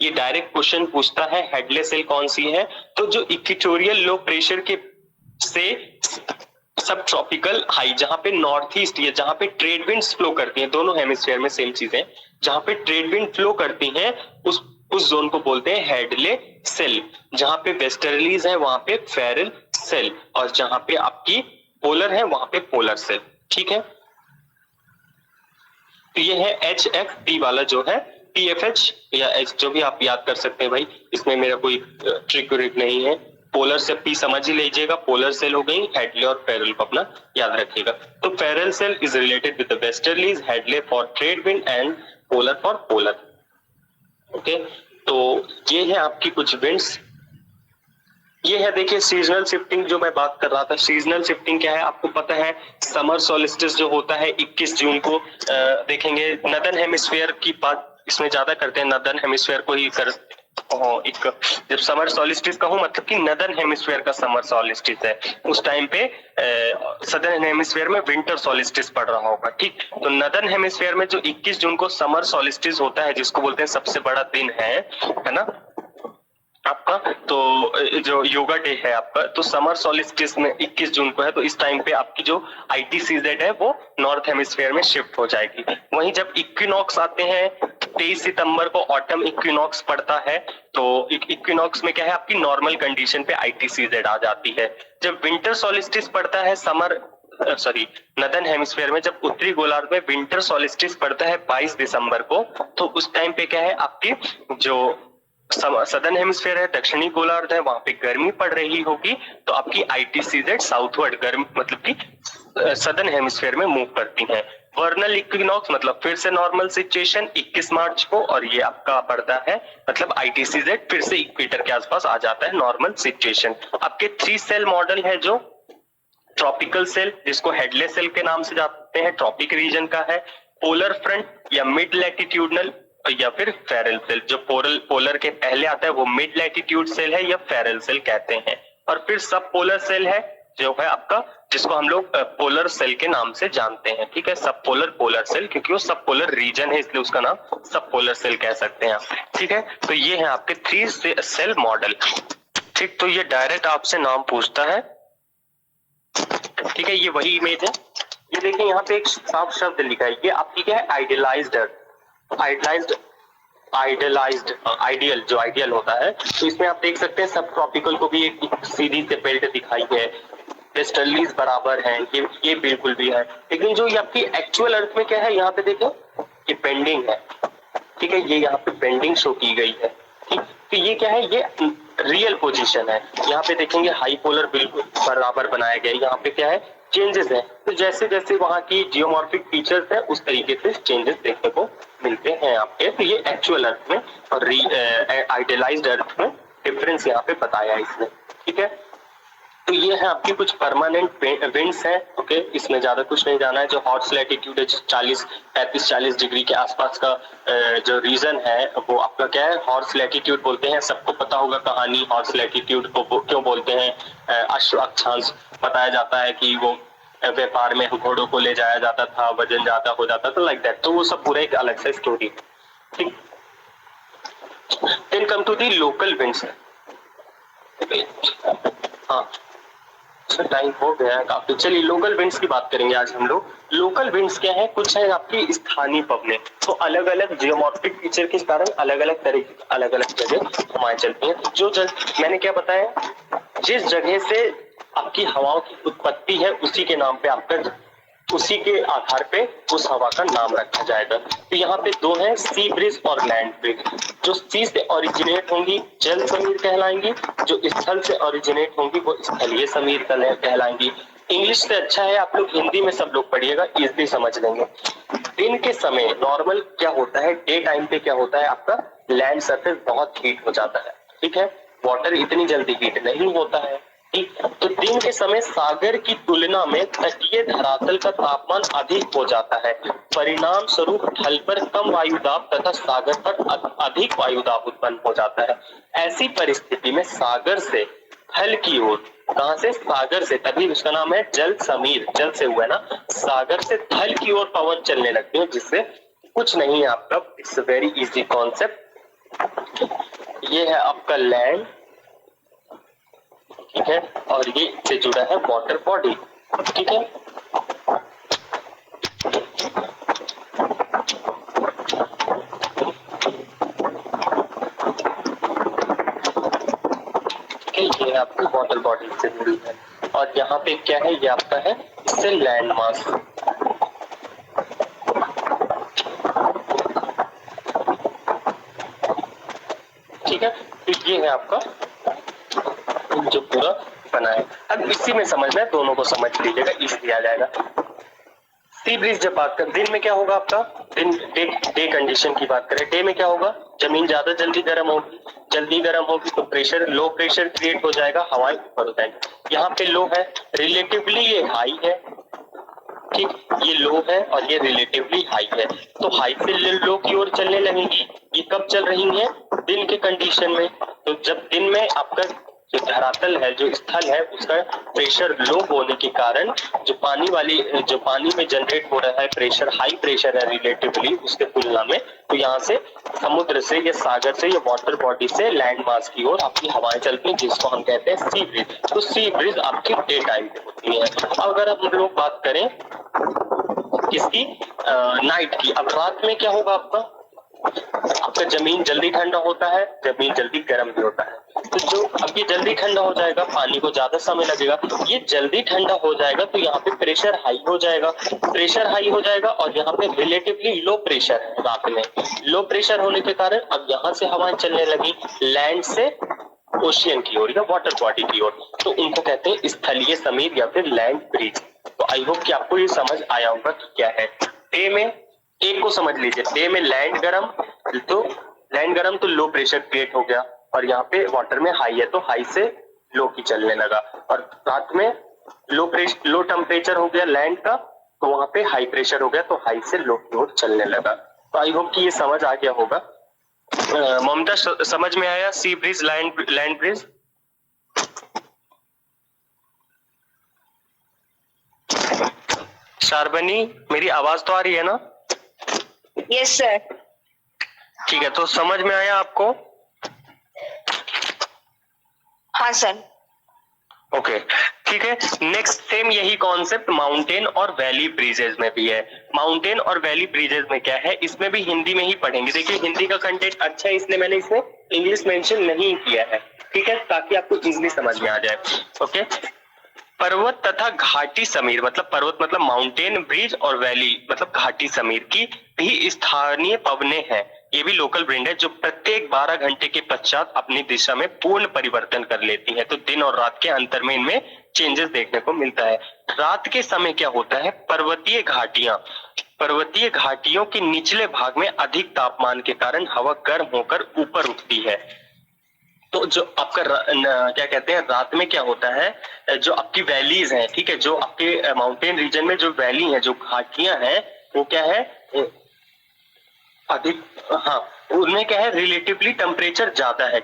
ये डायरेक्ट क्वेश्चन पूछता है हेडले सेल कौन सी है, तो जो इक्वेटोरियल लो प्रेशर के से सब ट्रॉपिकल हाई, जहां पे नॉर्थ ईस्ट या जहां पे ट्रेड विंड्स फ्लो करती हैं, दोनों हेमिस्फीयर में सेम चीज है, जहां पे ट्रेड विंड फ्लो करती हैं उस जोन को बोलते हैं हेडले सेल। जहां पे वेस्टर्लीज है वहां पे फेरल सेल, और जहां पे आपकी पोलर है वहां पे पोलर सेल। ठीक है, तो ये है HFP वाला जो है, PFH या H जो भी आप याद कर सकते हैं भाई, इसमें मेरा कोई ट्रिक व्रिक नहीं है। पोलर से P समझ ही लीजिएगा, पोलर सेल हो गई, हेडले और फेरल को अपना याद रखिएगा। तो Ferrel cell is related with the westerlies, Hadley for trade wind and polar for polar. Okay, तो ये है आपकी कुछ विंड्स। ये है देखिए सीजनल शिफ्टिंग जो मैं बात कर रहा था। सीजनल शिफ्टिंग क्या है आपको पता है, समर सोलिस्टिस जो होता है 21 जून को देखेंगे। नदर्न हेमिस्फीयर की बात इसमें ज्यादा करते हैं, नदर्न हेमिस्फीयर को ही कर एक जब समर सोलिस्टिस कहूं मतलब कि नदर्न हेमिस्फीयर का समर सोलिस्टिस है, उस टाइम पे सदर्न हेमिस्फीयर में विंटर सोलिस्टिस पड़ रहा होगा। ठीक, तो नदर्न हेमिस्फीयर में जो 21 जून को समर सोलिस्टिस होता है, जिसको बोलते हैं सबसे बड़ा दिन है ना आपका, तो जो योगा डे है आपका, तो समर सोलिस्टिस में 21 जून को है, तो इस टाइम पे आपकी जो ITCZ है वो नॉर्थ हेमिस्फीयर में शिफ्ट हो जाएगी। वहीं जब इक्विनॉक्स आते हैं 23 सितंबर को ऑटम इक्विनॉक्स पड़ता है, तो इक्विनॉक्स में क्या है आपकी नॉर्मल कंडीशन पे ITCZ आ जाती है। जब विंटर सोलिस्टिस पड़ता है नदर्न हेमिस्फीयर में, जब उत्तरी गोलार्ध में विंटर सोलिस्टिस पड़ता है 22 दिसंबर को, तो उस टाइम पे क्या है आपकी जो सदर्न हेमिस्फीयर है, दक्षिणी गोलार्ध है, वहां पे गर्मी पड़ रही होगी, तो आपकी ITCZ साउथवर्ड गर्मी मतलब कि सदर्न हेमिस्फीयर में मूव करती हैं। वर्नल इक्विनॉक्स मतलब फिर से नॉर्मल सिचुएशन 21 मार्च को, और ये आपका पड़ता है मतलब ITCZ फिर से इक्वेटर के आसपास आ जाता है, नॉर्मल सिचुएशन। आपके 3 सेल मॉडल है, जो ट्रॉपिकल सेल जिसको हेडले सेल के नाम से जानते हैं, ट्रॉपिक रीजन का है, पोलर फ्रंट या मिड लैटिट्यूडनल या फिर फेरल सेल। जो पोलर के पहले आता है वो मिड लैटिट्यूड सेल है या फेरल सेल कहते हैं। और फिर सब पोलर सेल है जो है आपका, जिसको हम लोग पोलर सेल के नाम से जानते हैं। ठीक है, सब पोलर सेल, क्योंकि वो सब पोलर रीजन है इसलिए उसका नाम सब पोलर सेल कह सकते हैं आप। ठीक है, तो ये है आपके 3 सेल मॉडल। ठीक, तो ये डायरेक्ट आपसे नाम पूछता है। ठीक है, ये वही इमेज है, ये देखिए यहाँ पे एक साफ शब्द लिखा है, ये आपकी क्या है आइडियल जो आइडियल होता है। तो इसमें आप देख सकते हैं सब ट्रॉपिकल को भी एक सीधी से बेल्ट दिखाई है, वेस्टर्लीज बराबर है, ये बिल्कुल भी है। लेकिन जो ये आपकी एक्चुअल अर्थ में क्या है, यहाँ पे देखो ये बेंडिंग है। ठीक है, ये यहाँ पे बेंडिंग शो की गई है। ठीक, तो ये क्या है, ये रियल पोजीशन है। यहाँ पे देखेंगे हाई पोलर बिल्कुल बराबर बनाया गया है। यहाँ पे क्या है, चेंजेस है। तो जैसे जैसे वहाँ की जियोमॉर्फिक फीचर्स है उस तरीके से चेंजेस देखने को मिलते हैं आपके। तो ये एक्चुअल अर्थ में और आइडियलाइज्ड अर्थ में डिफरेंस यहाँ पे बताया है इसने, ठीक है। तो ये है आपकी कुछ परमानेंट विंड्स है, ओके। इसमें ज्यादा कुछ नहीं जाना है। जो हॉर्स लैटिट्यूड है 35-40 डिग्री के आसपास का जो रीजन है वो आपका क्या है, हॉर्स लैटिट्यूड बोलते हैं। सबको पता होगा कहानी हॉर्स लैटिट्यूड को क्यों बोलते हैं। अश्व अक्षांश बताया जाता है कि वो व्यापार में घोड़ों को ले जाया जाता था, वजन ज्यादा हो जाता था, लाइक दैट। तो वो सब पूरा एक अलग सा स्टोरी, ठीक। Then come to the local winds. हाँ, टाइम हो गया है काफी। चलिए लोकल विंड्स की बात करेंगे आज हम लोग। लोकल विंड्स क्या है, कुछ है आपकी स्थानीय पवनें। तो अलग अलग जियोमॉर्फिक फीचर के कारण अलग अलग तरीके अलग अलग जगह हवाएं चलती हैं। जो मैंने क्या बताया, जिस जगह से आपकी हवाओं की उत्पत्ति है उसी के नाम पे आपका, उसी के आधार पे उस हवा का नाम रखा जाएगा। तो यहाँ पे दो है, सी ब्रिज और लैंड ब्रिज। जो सी से ओरिजिनेट होंगी जल समीर कहलाएंगी, जो स्थल से ओरिजिनेट होंगी वो स्थलीय समीर कहलाएंगी। इंग्लिश से अच्छा है आप लोग हिंदी में सब लोग पढ़िएगा, इजीली समझ लेंगे। दिन के समय नॉर्मल क्या होता है, डे टाइम पे क्या होता है, आपका लैंड सरफेस बहुत हीट हो जाता है, ठीक है। वाटर इतनी जल्दी हीट नहीं होता है, ठीक। तो दिन के समय सागर की तुलना में तटीय धरातल का तापमान अधिक हो जाता है। परिणाम स्वरूप थल पर कम वायुदाब तथा सागर पर अधिक वायुदाब उत्पन्न हो जाता है। ऐसी परिस्थिति में सागर से थल की ओर, कहां से, सागर से, तभी उसका नाम है जल समीर, जल से हुआ है ना। सागर से थल की ओर पवन चलने लगते हैं, जिससे कुछ नहीं है आपका, it's a very easy concept. ये है आपका लैंड, ठीक है, और ये से जुड़ा है वाटर बॉडी, ठीक है। ये आपकी वाटर बॉडी से जुड़ी है। और यहाँ पे क्या है, ये आपका है इससे लैंड मास, ठीक है। तो ये है आपका जो पूरा बना है। अब इसी में समझना है, दोनों को समझ लीजिएगा, इसलिए आ जाएगा। सी ब्रिज जब बात कर, दिन में क्या होगा आपका, दिन डे कंडीशन की बात करें, डे में क्या होगा, जमीन ज्यादा जल्दी गर्म होगी तो प्रेशर, लो प्रेशर क्रिएट हो जाएगा, हवाएं ऊपर हो जाएंगी। यहाँ पे लो है, रिलेटिवली ये हाई है, ठीक, ये लो है और ये रिलेटिवली हाई है। तो हाई से लो की ओर चलने लगेंगी। ये कब चल रही है, दिन के कंडीशन में। तो जब दिन में आपका जो धरातल है, जो स्थल है, उसका प्रेशर लो होने के कारण जो पानी में जनरेट हो रहा है प्रेशर, हाई प्रेशर है रिलेटिवली उसके तुलना में। तो यहाँ से समुद्र से या सागर से या वाटर बॉडी से लैंड मास की ओर आपकी हवाएं चलती हैं, जिसको हम कहते हैं सी ब्रिज। तो सी ब्रिज आपकी डे टाइम पे होती है। अगर हम लोग बात करें किसकी, नाइट की, अब रात में क्या होगा आपका जमीन जल्दी ठंडा होता है, जमीन जल्दी गर्म भी होता है। तो जो अब ये जल्दी ठंडा हो जाएगा, पानी को ज्यादा समय लगेगा, ये जल्दी ठंडा हो जाएगा तो यहाँ पे प्रेशर हाई हो जाएगा, और यहाँ पे रिलेटिवली लो प्रेशर है रात में। लो प्रेशर होने के कारण अब यहाँ से हवाएं चलने लगी लैंड से ओशियन की ओर या वाटर बॉडी की ओर, तो उनको कहते हैं स्थलीय समीर या फिर लैंड ब्रिज। तो आई होप कि आपको ये समझ आया होगा कि क्या है। डे में एक को समझ लीजिए, डे में लैंड गरम तो लो प्रेशर क्रिएट हो गया, और यहाँ पे वाटर में हाई है तो हाई से लो की चलने लगा, और रात में लो टेम्परेचर हो गया लैंड का, तो वहां पे हाई प्रेशर हो गया तो हाई से लो की ओर चलने लगा। तो आई होप कि ये समझ आ गया होगा। ममता समझ में आया, सी ब्रिज लैंड ब्रिज? शारबनी मेरी आवाज तो आ रही है ना? Yes sir. ठीक है, तो समझ में आया आपको? हाँ सर। ओके, ठीक है। नेक्स्ट सेम यही कॉन्सेप्ट माउंटेन और वैली ब्रिजेस में भी है। माउंटेन और वैली ब्रिजेस में क्या है, इसमें भी हिंदी में ही पढ़ेंगे। देखिए हिंदी का कंटेंट अच्छा है, इसलिए मैंने इसमें इंग्लिश मेंशन नहीं किया है, ठीक है, ताकि आपको इजीली समझ में आ जाए। ओके, पर्वत तथा घाटी समीर, मतलब पर्वत मतलब माउंटेन, ब्रिज और वैली मतलब घाटी समीर की भी स्थानीय पवनें हैं। ये भी लोकल विंड है जो प्रत्येक 12 घंटे के पश्चात अपनी दिशा में पूर्ण परिवर्तन कर लेती है। तो दिन और रात के अंतर में इनमें चेंजेस देखने को मिलता है। रात के समय क्या होता है, पर्वतीय घाटियों के निचले भाग में अधिक तापमान के कारण हवा गर्म होकर ऊपर उठती है। तो जो आपका क्या कहते हैं, रात में क्या होता है, जो आपकी वैलीज हैं, ठीक है, जो आपके माउंटेन रीजन में जो वैली है, जो घाटियां हैं, वो क्या है, अधिक, हाँ, उनमें क्या है, रिलेटिवली टेम्परेचर ज्यादा है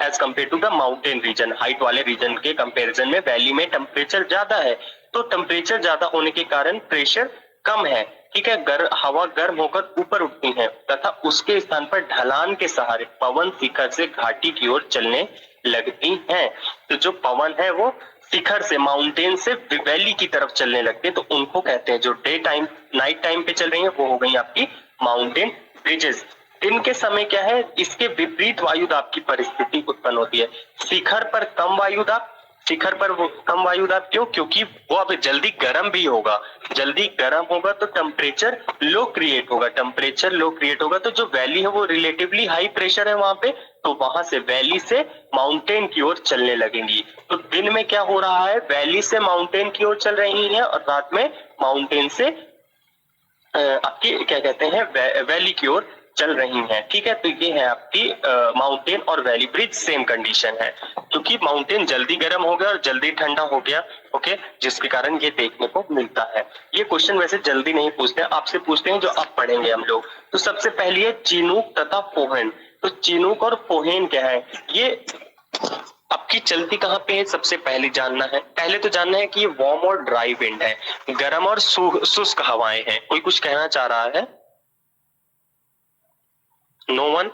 as compare to the mountain region. Height वाले रीजन के कंपैरिजन में वैली में टेम्परेचर ज्यादा है। तो टेम्परेचर ज्यादा होने के कारण प्रेशर कम है, ठीक है, हवा गर्म होकर ऊपर उठती है तथा उसके स्थान पर ढलान के सहारे पवन शिखर से घाटी की ओर चलने लगती हैं। तो जो पवन है वो शिखर से, माउंटेन से वैली की तरफ चलने लगते हैं, तो उनको कहते हैं, जो डे टाइम नाइट टाइम पे चल रही है वो हो गई आपकी माउंटेन ब्रिजेस। दिन के समय क्या है, इसके विपरीत वायुदाब की परिस्थिति उत्पन्न होती है। शिखर पर कम वायुदाब, शिखर पर वो कम वायुदाब क्यों, क्योंकि वो अब जल्दी गर्म भी होगा, जल्दी गर्म होगा तो टेम्परेचर लो क्रिएट होगा, टेम्परेचर लो क्रिएट होगा तो जो वैली है वो रिलेटिवली हाई प्रेशर है वहां पे, तो वहां से वैली से माउंटेन की ओर चलने लगेंगी। तो दिन में क्या हो रहा है, वैली से माउंटेन की ओर चल रही है और रात में माउंटेन से आपकी क्या कहते हैं, वैली की ओर चल रही हैं, ठीक है। तो ये है आपकी माउंटेन और वैली ब्रिज सेम कंडीशन है, क्योंकि माउंटेन जल्दी गर्म हो गया और जल्दी ठंडा हो गया, ओके, जिसके कारण ये देखने को मिलता है। ये क्वेश्चन वैसे जल्दी नहीं पूछते हैं, आपसे पूछते हैं जो अब पढ़ेंगे हम लोग। तो सबसे पहली है चिनूक तथा फोहेन। तो चिनूक और फोहेन क्या है, ये आपकी चलती कहाँ पे है, सबसे पहले जानना है। पहले तो जानना है कि ये वार्म और ड्राई विंड है, गर्म और शुष्क हवाएं हैं। कोई कुछ कहना चाह रहा है? नो वन,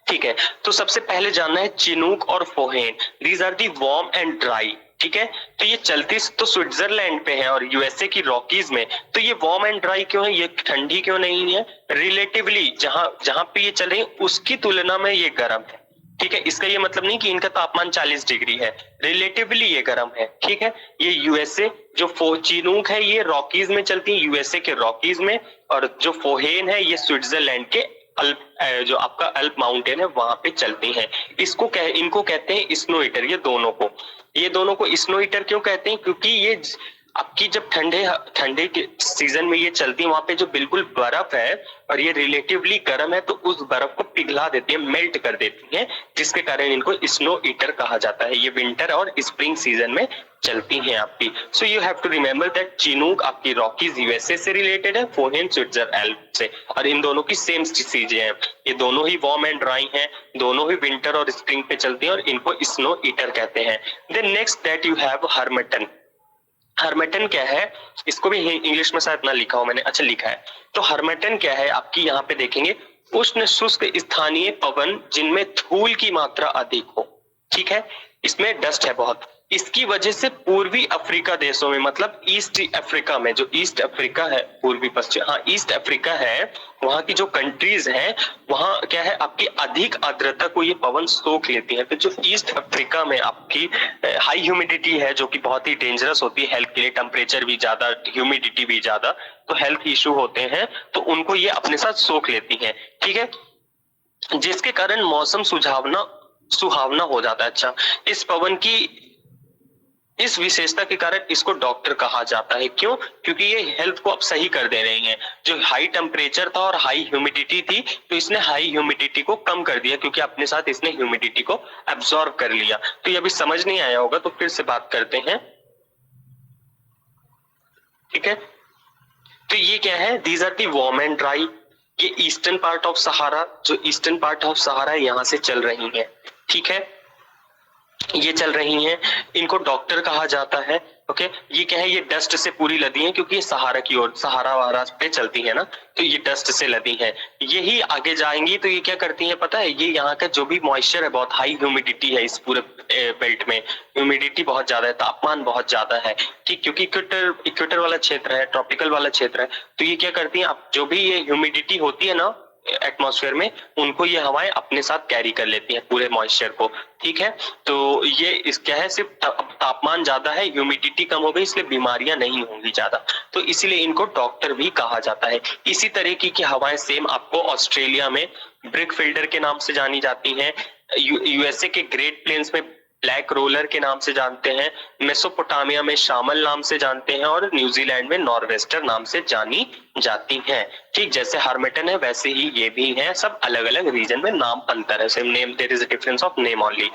ठीक है। तो सबसे पहले जानना है चिनूक और Foehn, these are the warm and dry, ठीक है। तो ये चलती तो स्विट्जरलैंड पे है और यूएसए की रॉकीज में, तो ये वार्म एंड ड्राई क्यों है, ये ठंडी क्यों नहीं है, रिलेटिवली जहां पे ये चल रही है उसकी तुलना में ये गर्म है, ठीक है। इसका ये मतलब नहीं कि इनका तापमान 40 डिग्री है, रिलेटिवली ये गर्म है, ठीक है। ये यूएसए जो चिनूक है ये रॉकीज में चलती है, यूएसए के रॉकीज में, और जो फोहेन है ये स्विट्जरलैंड के अल्प, जो आपका अल्प माउंटेन है वहां पे चलती हैं। इनको कहते हैं स्नो ईटर। ये दोनों को स्नो ईटर क्यों कहते हैं, क्योंकि ये आपकी जब ठंडे के सीजन में ये चलती है, वहां पे जो बिल्कुल बर्फ है और ये रिलेटिवली गर्म है, तो उस बर्फ को पिघला देती है, मेल्ट कर देती है, जिसके कारण इनको स्नो ईटर कहा जाता है। ये विंटर और स्प्रिंग सीजन में चलती हैं आपकी। So you have to remember that chinook आपकी रॉकीज यूएसए से रिलेटेड है, फोहेन स्विट्जरलैंड से, और इन दोनों की सेम चीजें हैं। ये दोनों ही वार्म एंड ड्राई हैं, दोनों ही विंटर और स्प्रिंग पे चलती हैं और इनको स्नो ईटर कहते हैं। Then next that you have harmattan. Harmattan क्या है, इसको भी इंग्लिश में शायद ना लिखा हो मैंने, अच्छा लिखा है। तो हर्मिटन क्या है, आपकी यहाँ पे देखेंगे, उष्ण शुष्क स्थानीय पवन जिनमें धूल की मात्रा अधिक हो, ठीक है, इसमें डस्ट है बहुत। इसकी वजह से पूर्वी अफ्रीका देशों में, मतलब ईस्ट अफ्रीका में, जो ईस्ट अफ्रीका है, पूर्वी पश्चिम, हाँ ईस्ट अफ्रीका है, वहां की जो कंट्रीज हैं वहां क्या है, आपकी अधिक आर्द्रता को ये पवन सोख लेती है। तो जो ईस्ट अफ्रीका में आपकी हाई ह्यूमिडिटी है, जो कि बहुत ही डेंजरस होती है हेल्थ के लिए, टेम्परेचर भी ज्यादा, ह्यूमिडिटी भी ज्यादा, तो हेल्थ इश्यू होते हैं, तो उनको ये अपने साथ सोख लेती है, ठीक है, जिसके कारण मौसम सुहावना हो जाता है। अच्छा, इस पवन की इस विशेषता के कारण इसको डॉक्टर कहा जाता है। क्यों? क्योंकि ये हेल्थ को अब सही कर दे रही हैं। जो हाई टेम्परेचर था और हाई ह्यूमिडिटी थी, तो इसने हाई ह्यूमिडिटी को कम कर दिया, क्योंकि अपने साथ इसने ह्यूमिडिटी को एब्जॉर्ब कर लिया। तो ये अभी समझ नहीं आया होगा, तो फिर से बात करते हैं, ठीक है। तो ये क्या है, these are the warm and dry. ये ईस्टर्न पार्ट ऑफ सहारा, जो ईस्टर्न पार्ट ऑफ सहारा यहां से चल रही है, ठीक है, ये चल रही हैं, इनको डॉक्टर कहा जाता है, ओके। ये क्या है, ये डस्ट से पूरी लदी है, क्योंकि ये सहारा की ओर, सहारा वारा पे चलती है ना, तो ये डस्ट से लदी है। यही आगे जाएंगी तो ये क्या करती हैं पता है, ये यहाँ का जो भी मॉइस्चर है, बहुत हाई ह्यूमिडिटी है इस पूरे बेल्ट में, ह्यूमिडिटी बहुत ज्यादा है, तापमान बहुत ज्यादा है, ठीक, क्योंकि इक्वेटर वाला क्षेत्र है, ट्रॉपिकल वाला क्षेत्र है, तो ये क्या करती है, अब जो भी ये ह्यूमिडिटी होती है ना, एटमॉस्फेयर में, उनको ये हवाएं अपने साथ कैरी कर लेती हैं पूरे मॉइस्चर को। ठीक है, तो ये इस क्या है, सिर्फ तापमान ज्यादा है, ह्यूमिडिटी कम हो गई, इसलिए बीमारियां नहीं होंगी ज्यादा, तो इसीलिए इनको डॉक्टर भी कहा जाता है। इसी तरीके की हवाएं सेम आपको ऑस्ट्रेलिया में ब्रिक फिल्डर के नाम से जानी जाती हैं, यूएसए के ग्रेट प्लेन्स में ब्लैक रोलर के नाम से जानते हैं, मेसोपोटामिया में शामल नाम से जानते हैं, और न्यूजीलैंड में नॉर्वेस्टर नाम से जानी जाती हैं। ठीक, जैसे हार्मेटन है वैसे ही ये भी हैं, सब अलग अलग रीजन में नाम अंतर है, same name, there is a difference of name only.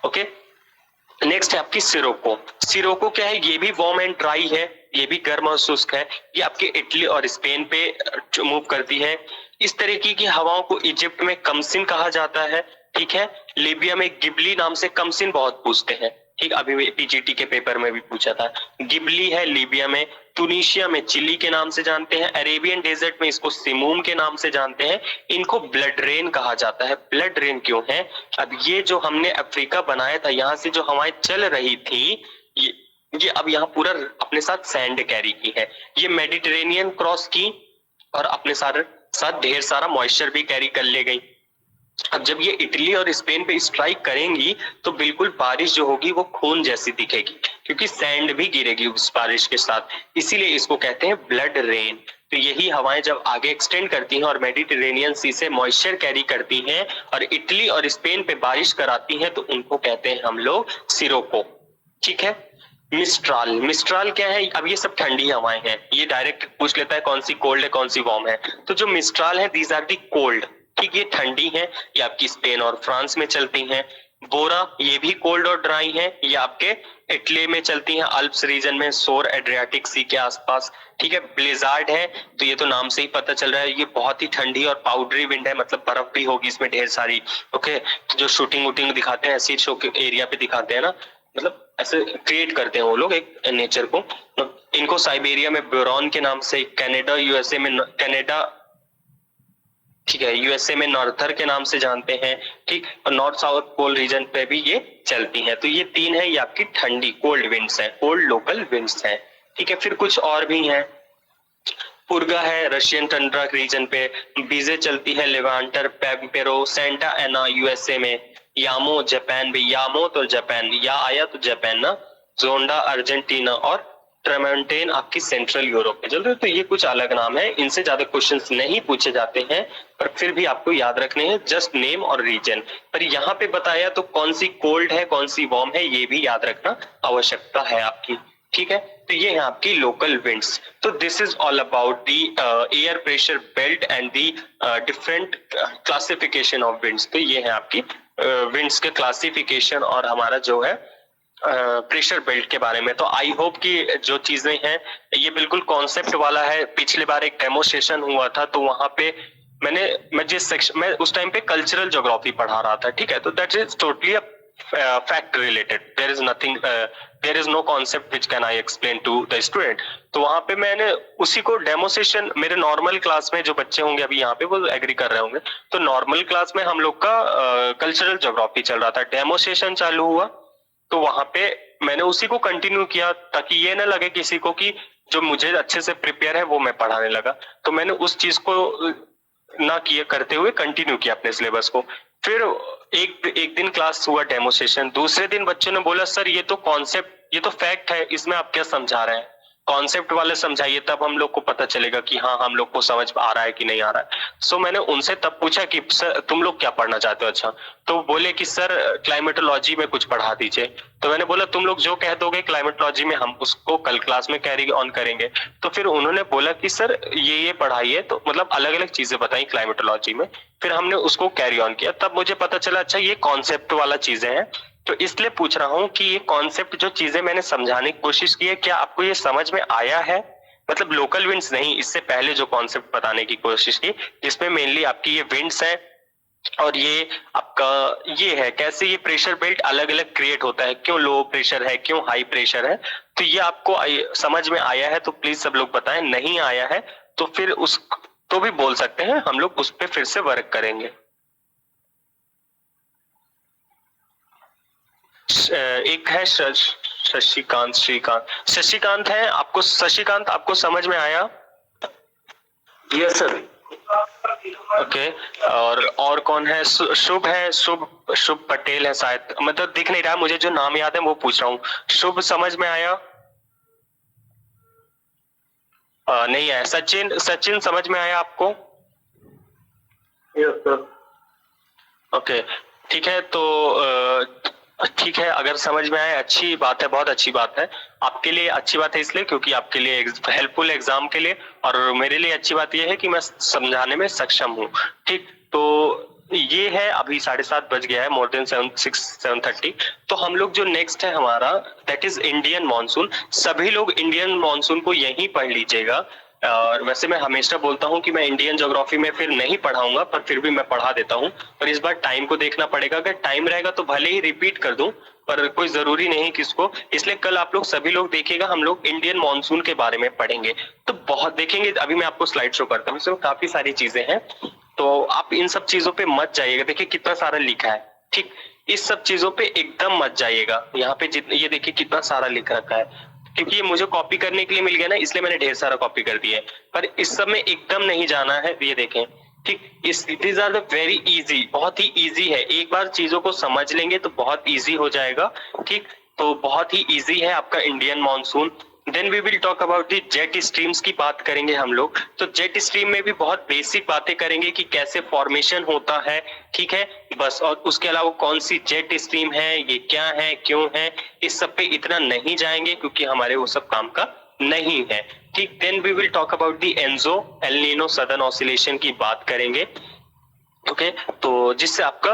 Okay, next है आपकी सिरोको। सिरोको क्या है, ये भी वार्म एंड ड्राई है, ये भी गर्म और शुष्क है, ये आपके इटली और स्पेन पे मूव करती है। इस तरीके की हवाओं को इजिप्ट में कमसिन कहा जाता है। ठीक है, लीबिया में गिबली नाम से, कमसिन बहुत पूछते हैं, ठीक, अभी पीजीटी के पेपर में भी पूछा था, गिबली है लीबिया में। तुनिशिया में चिली के नाम से जानते हैं, अरेबियन डेजर्ट में इसको सिमूम के नाम से जानते हैं। इनको ब्लड रेन कहा जाता है। ब्लड रेन क्यों है, अब ये जो हमने अफ्रीका बनाया था, यहाँ से जो हवाएं चल रही थी, ये अब यहाँ पूरा अपने साथ सैंड कैरी की है, ये मेडिटेरेनियन क्रॉस की और अपने साथ ढेर सारा मॉइस्चर भी कैरी कर ले गई। अब जब ये इटली और स्पेन पे स्ट्राइक करेंगी तो बिल्कुल बारिश जो होगी वो खून जैसी दिखेगी, क्योंकि सैंड भी गिरेगी उस बारिश के साथ, इसीलिए इसको कहते हैं ब्लड रेन। तो यही हवाएं जब आगे एक्सटेंड करती हैं और मेडिटेरेनियन सी से मॉइस्चर कैरी करती हैं और इटली और स्पेन पे बारिश कराती हैं, तो उनको कहते हैं हम लोग सिरोको। ठीक है, मिस्ट्राल। मिस्ट्राल क्या है, अब ये सब ठंडी हवाएं हैं, ये डायरेक्ट पूछ लेता है कौन सी कोल्ड है कौन सी वार्म है। तो जो मिस्ट्राल है, दीज आर दी कोल्ड। ठीक, ये ठंडी है, ये आपकी स्पेन और फ्रांस में चलती हैं। बोरा, ये भी कोल्ड और ड्राई है, ये आपके इटली में चलती हैं, अल्प्स रीजन में, सोर एड्रियाटिक सी के आसपास। ठीक है, ब्लिजार्ड है, तो ये तो नाम से ही पता चल रहा है, ये बहुत ही ठंडी और पाउडरी विंड है, मतलब बर्फ भी होगी इसमें ढेर सारी। ओके, तो जो शूटिंग वूटिंग दिखाते हैं ऐसी शो के एरिया पे दिखाते हैं ना, मतलब ऐसे क्रिएट करते हैं वो लोग एक नेचर को। इनको साइबेरिया में बोरॉन के नाम से, कनाडा यूएसए में कनाडा, ठीक है, यूएसए में नॉर्थर के नाम से जानते हैं। ठीक, और नॉर्थ साउथ पोल रीजन पे भी ये चलती हैं। तो ये तीन है, ये आपकी ठंडी कोल्ड विंड्स हैं, कोल्ड लोकल विंड्स हैं। ठीक है, फिर कुछ और भी हैं, पुर्गा है रशियन टंड्रा रीजन पे, बीजे चलती है लेवांटर, पेम्पेरो, सेंटा एना यूएसए में, यामो जापान में, यामो तो जापान, या आया तो जापान ना, जोंडा अर्जेंटीना, और ट्रेमेंटेन आपकी सेंट्रल यूरोप में चल रही है। तो ये कुछ अलग नाम है, इनसे ज्यादा क्वेश्चंस नहीं पूछे जाते हैं, पर फिर भी आपको याद रखने हैं जस्ट नेम और रीजन। पर यहाँ पे बताया तो कौन सी कोल्ड है कौन सी वार्म है, ये भी याद रखना आवश्यकता है आपकी। ठीक है, तो ये है आपकी लोकल विंड्स। तो this is all about the air pressure belt and the different classification of winds. तो ये है आपकी विंड्स के क्लासिफिकेशन और हमारा जो है प्रेशर बेल्ट के बारे में। तो आई होप कि जो चीजें हैं ये बिल्कुल कॉन्सेप्ट वाला है। पिछली बार एक डेमो सेशन हुआ था, तो वहां पे मैं जिस सेक्शन में उस टाइम पे कल्चरल ज्योग्राफी पढ़ा रहा था, ठीक है, तो that is totally fact related, there is nothing, there is no concept which can I explain to the student. तो वहां पे मैंने उसी को डेमो सेशन, मेरे नॉर्मल क्लास में जो बच्चे होंगे अभी यहाँ पे वो एग्री कर रहे होंगे, तो नॉर्मल क्लास में हम लोग का कल्चरल ज्योग्राफी चल रहा था, डेमो सेशन चालू हुआ तो वहां पे मैंने उसी को कंटिन्यू किया, ताकि ये ना लगे किसी को कि जो मुझे अच्छे से प्रिपेयर है वो मैं पढ़ाने लगा। तो मैंने उस चीज को ना किए करते हुए कंटिन्यू किया अपने सिलेबस को। फिर एक दिन क्लास हुआ डेमो सेशन, दूसरे दिन बच्चों ने बोला सर ये तो कॉन्सेप्ट, ये तो फैक्ट है, इसमें आप क्या समझा रहे हैं, कॉन्सेप्ट वाले समझाइए, तब हम लोग को पता चलेगा कि हाँ हम लोग को समझ आ रहा है कि नहीं आ रहा है। सो मैंने उनसे तब पूछा कि सर तुम लोग क्या पढ़ना चाहते हो। अच्छा, तो बोले कि सर क्लाइमेटोलॉजी में कुछ पढ़ा दीजिए। तो मैंने बोला तुम लोग जो कह दोगे क्लाइमेटोलॉजी में हम उसको कल क्लास में कैरी ऑन करेंगे। तो फिर उन्होंने बोला कि सर ये पढ़ाइए, तो मतलब अलग अलग चीजें बताई क्लाइमेटोलॉजी में। फिर हमने उसको कैरी ऑन किया, तब मुझे पता चला अच्छा ये कॉन्सेप्ट वाला चीजें हैं। तो इसलिए पूछ रहा हूँ कि ये कॉन्सेप्ट जो चीजें मैंने समझाने की कोशिश की है, क्या आपको ये समझ में आया है? मतलब लोकल विंड्स नहीं, इससे पहले जो कॉन्सेप्ट बताने की कोशिश की, जिसमें मेनली आपकी ये विंड्स है और ये आपका ये है कैसे ये प्रेशर बेल्ट अलग अलग क्रिएट होता है, क्यों लो प्रेशर है, क्यों हाई प्रेशर है। तो ये आपको समझ में आया है तो प्लीज सब लोग बताएं, नहीं आया है तो फिर उस तो भी बोल सकते हैं, हम लोग उस पर फिर से वर्क करेंगे। एक है शशिकांत, शशिकांत है, आपको शशिकांत आपको समझ में आया? Yes sir. ओके, और कौन है? शुभ है, शुभ शुभ पटेल है शायद, मतलब दिख नहीं रहा मुझे, जो नाम याद है वो पूछ रहा हूँ। शुभ समझ में आया? नहीं आया। सचिन, सचिन समझ में आया आपको? Yes sir. ओके, ठीक है। तो ठीक है, अगर समझ में आए अच्छी बात है, बहुत अच्छी बात है। आपके लिए अच्छी बात है इसलिए क्योंकि आपके लिए हेल्पफुल एग्जाम के लिए, और मेरे लिए अच्छी बात यह है कि मैं समझाने में सक्षम हूँ। ठीक, तो ये है, अभी 7:30 बज गया है, मोर देन 7:30। तो हम लोग जो नेक्स्ट है हमारा, दैट इज इंडियन मानसून। सभी लोग इंडियन मानसून को यहीं पढ़ लीजिएगा। और वैसे मैं हमेशा बोलता हूँ कि मैं इंडियन ज्योग्राफी में फिर नहीं पढ़ाऊंगा, पर फिर भी मैं पढ़ा देता हूँ। पर इस बार टाइम को देखना पड़ेगा, अगर टाइम रहेगा तो भले ही रिपीट कर दूं, पर कोई जरूरी नहीं किसको। इसलिए कल आप लोग सभी लोग देखिएगा, हम लोग इंडियन मानसून के बारे में पढ़ेंगे। तो बहुत देखेंगे, अभी मैं आपको स्लाइड शो करता हूँ, इसमें काफी सारी चीजें हैं। तो आप इन सब चीजों पे मत जाइएगा, देखिए कितना सारा लिखा है। ठीक, इस सब चीजों पे एकदम मत जाइएगा। यहाँ पे जितने, ये देखिए कितना सारा लिख रखा है, क्योंकि ये मुझे कॉपी करने के लिए मिल गया ना, इसलिए मैंने ढेर सारा कॉपी कर दिया है। पर इस सब में एकदम नहीं जाना है, ये देखें। ठीक, इस these are the very easy, बहुत ही इजी है। एक बार चीजों को समझ लेंगे तो बहुत इजी हो जाएगा। ठीक, तो बहुत ही इजी है आपका Indian monsoon. Then we will talk about the jet streams की बात करेंगे हम लोग। तो जेट स्ट्रीम में भी बहुत बेसिक बातें करेंगे कि कैसे फॉर्मेशन होता है। ठीक है, बस। और उसके अलावा कौन सी जेट स्ट्रीम है, ये क्या है, क्यों है, इस सब पे इतना नहीं जाएंगे क्योंकि हमारे वो सब काम का नहीं है। ठीक, then we will talk about the ENSO, El Nino southern oscillation की बात करेंगे। ओके, तो जिससे आपका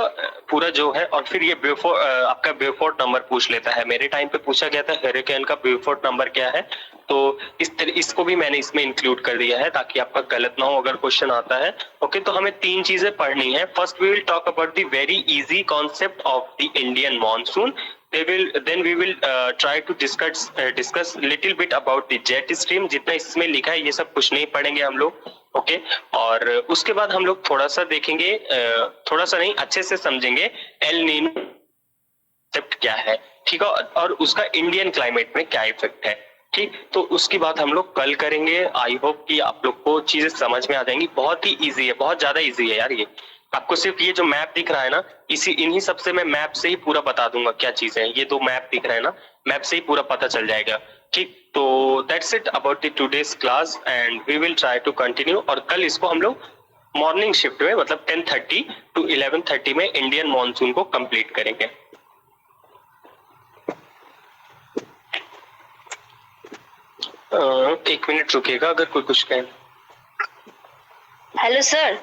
पूरा जो है, और फिर ये ब्यूफोर्ड, आपका ब्यूफोर्ड नंबर पूछ लेता है। मेरे टाइम पे पूछा गया था हरिकेन का ब्यूफोर्ड नंबर क्या है, तो इसको भी मैंने इसमें इंक्लूड कर दिया है ताकि आपका गलत ना हो अगर क्वेश्चन आता है। ओके, तो हमें 3 चीजें पढ़नी है। First we will talk about the very easy concept of the Indian monsoon. Then we will try to discuss little bit about the jet stream। जितना इसमें लिखा है ये सब कुछ नहीं पढ़ेंगे हम लोग। ओके, और उसके बाद हम लोग थोड़ा सा देखेंगे, थोड़ा सा नहीं, अच्छे से समझेंगे एल नीनो कॉन्सेप्ट क्या है। ठीक है, और उसका इंडियन क्लाइमेट में क्या इफेक्ट है। ठीक, तो उसकी बात हम लोग कल करेंगे। आई होप कि आप लोग को चीजें समझ में आ जाएंगी। बहुत ही इजी है, बहुत ज्यादा इजी है यार। ये आपको सिर्फ ये जो मैप दिख रहा है ना, इन्हीं सबसे मैं मैप से ही पूरा बता दूंगा क्या चीजें हैं। ये 2 मैप दिख रहे हैं ना, मैप से ही पूरा पता चल जाएगा। ठीक, तो that's it about the today's class and we will try to continue. और कल इसको हम लोग मॉर्निंग शिफ्ट में, मतलब 10:30 to 11:30 में इंडियन मानसून को कंप्लीट करेंगे। एक मिनट रुकिएगा, अगर कोई कुछ कहे। Hello sir.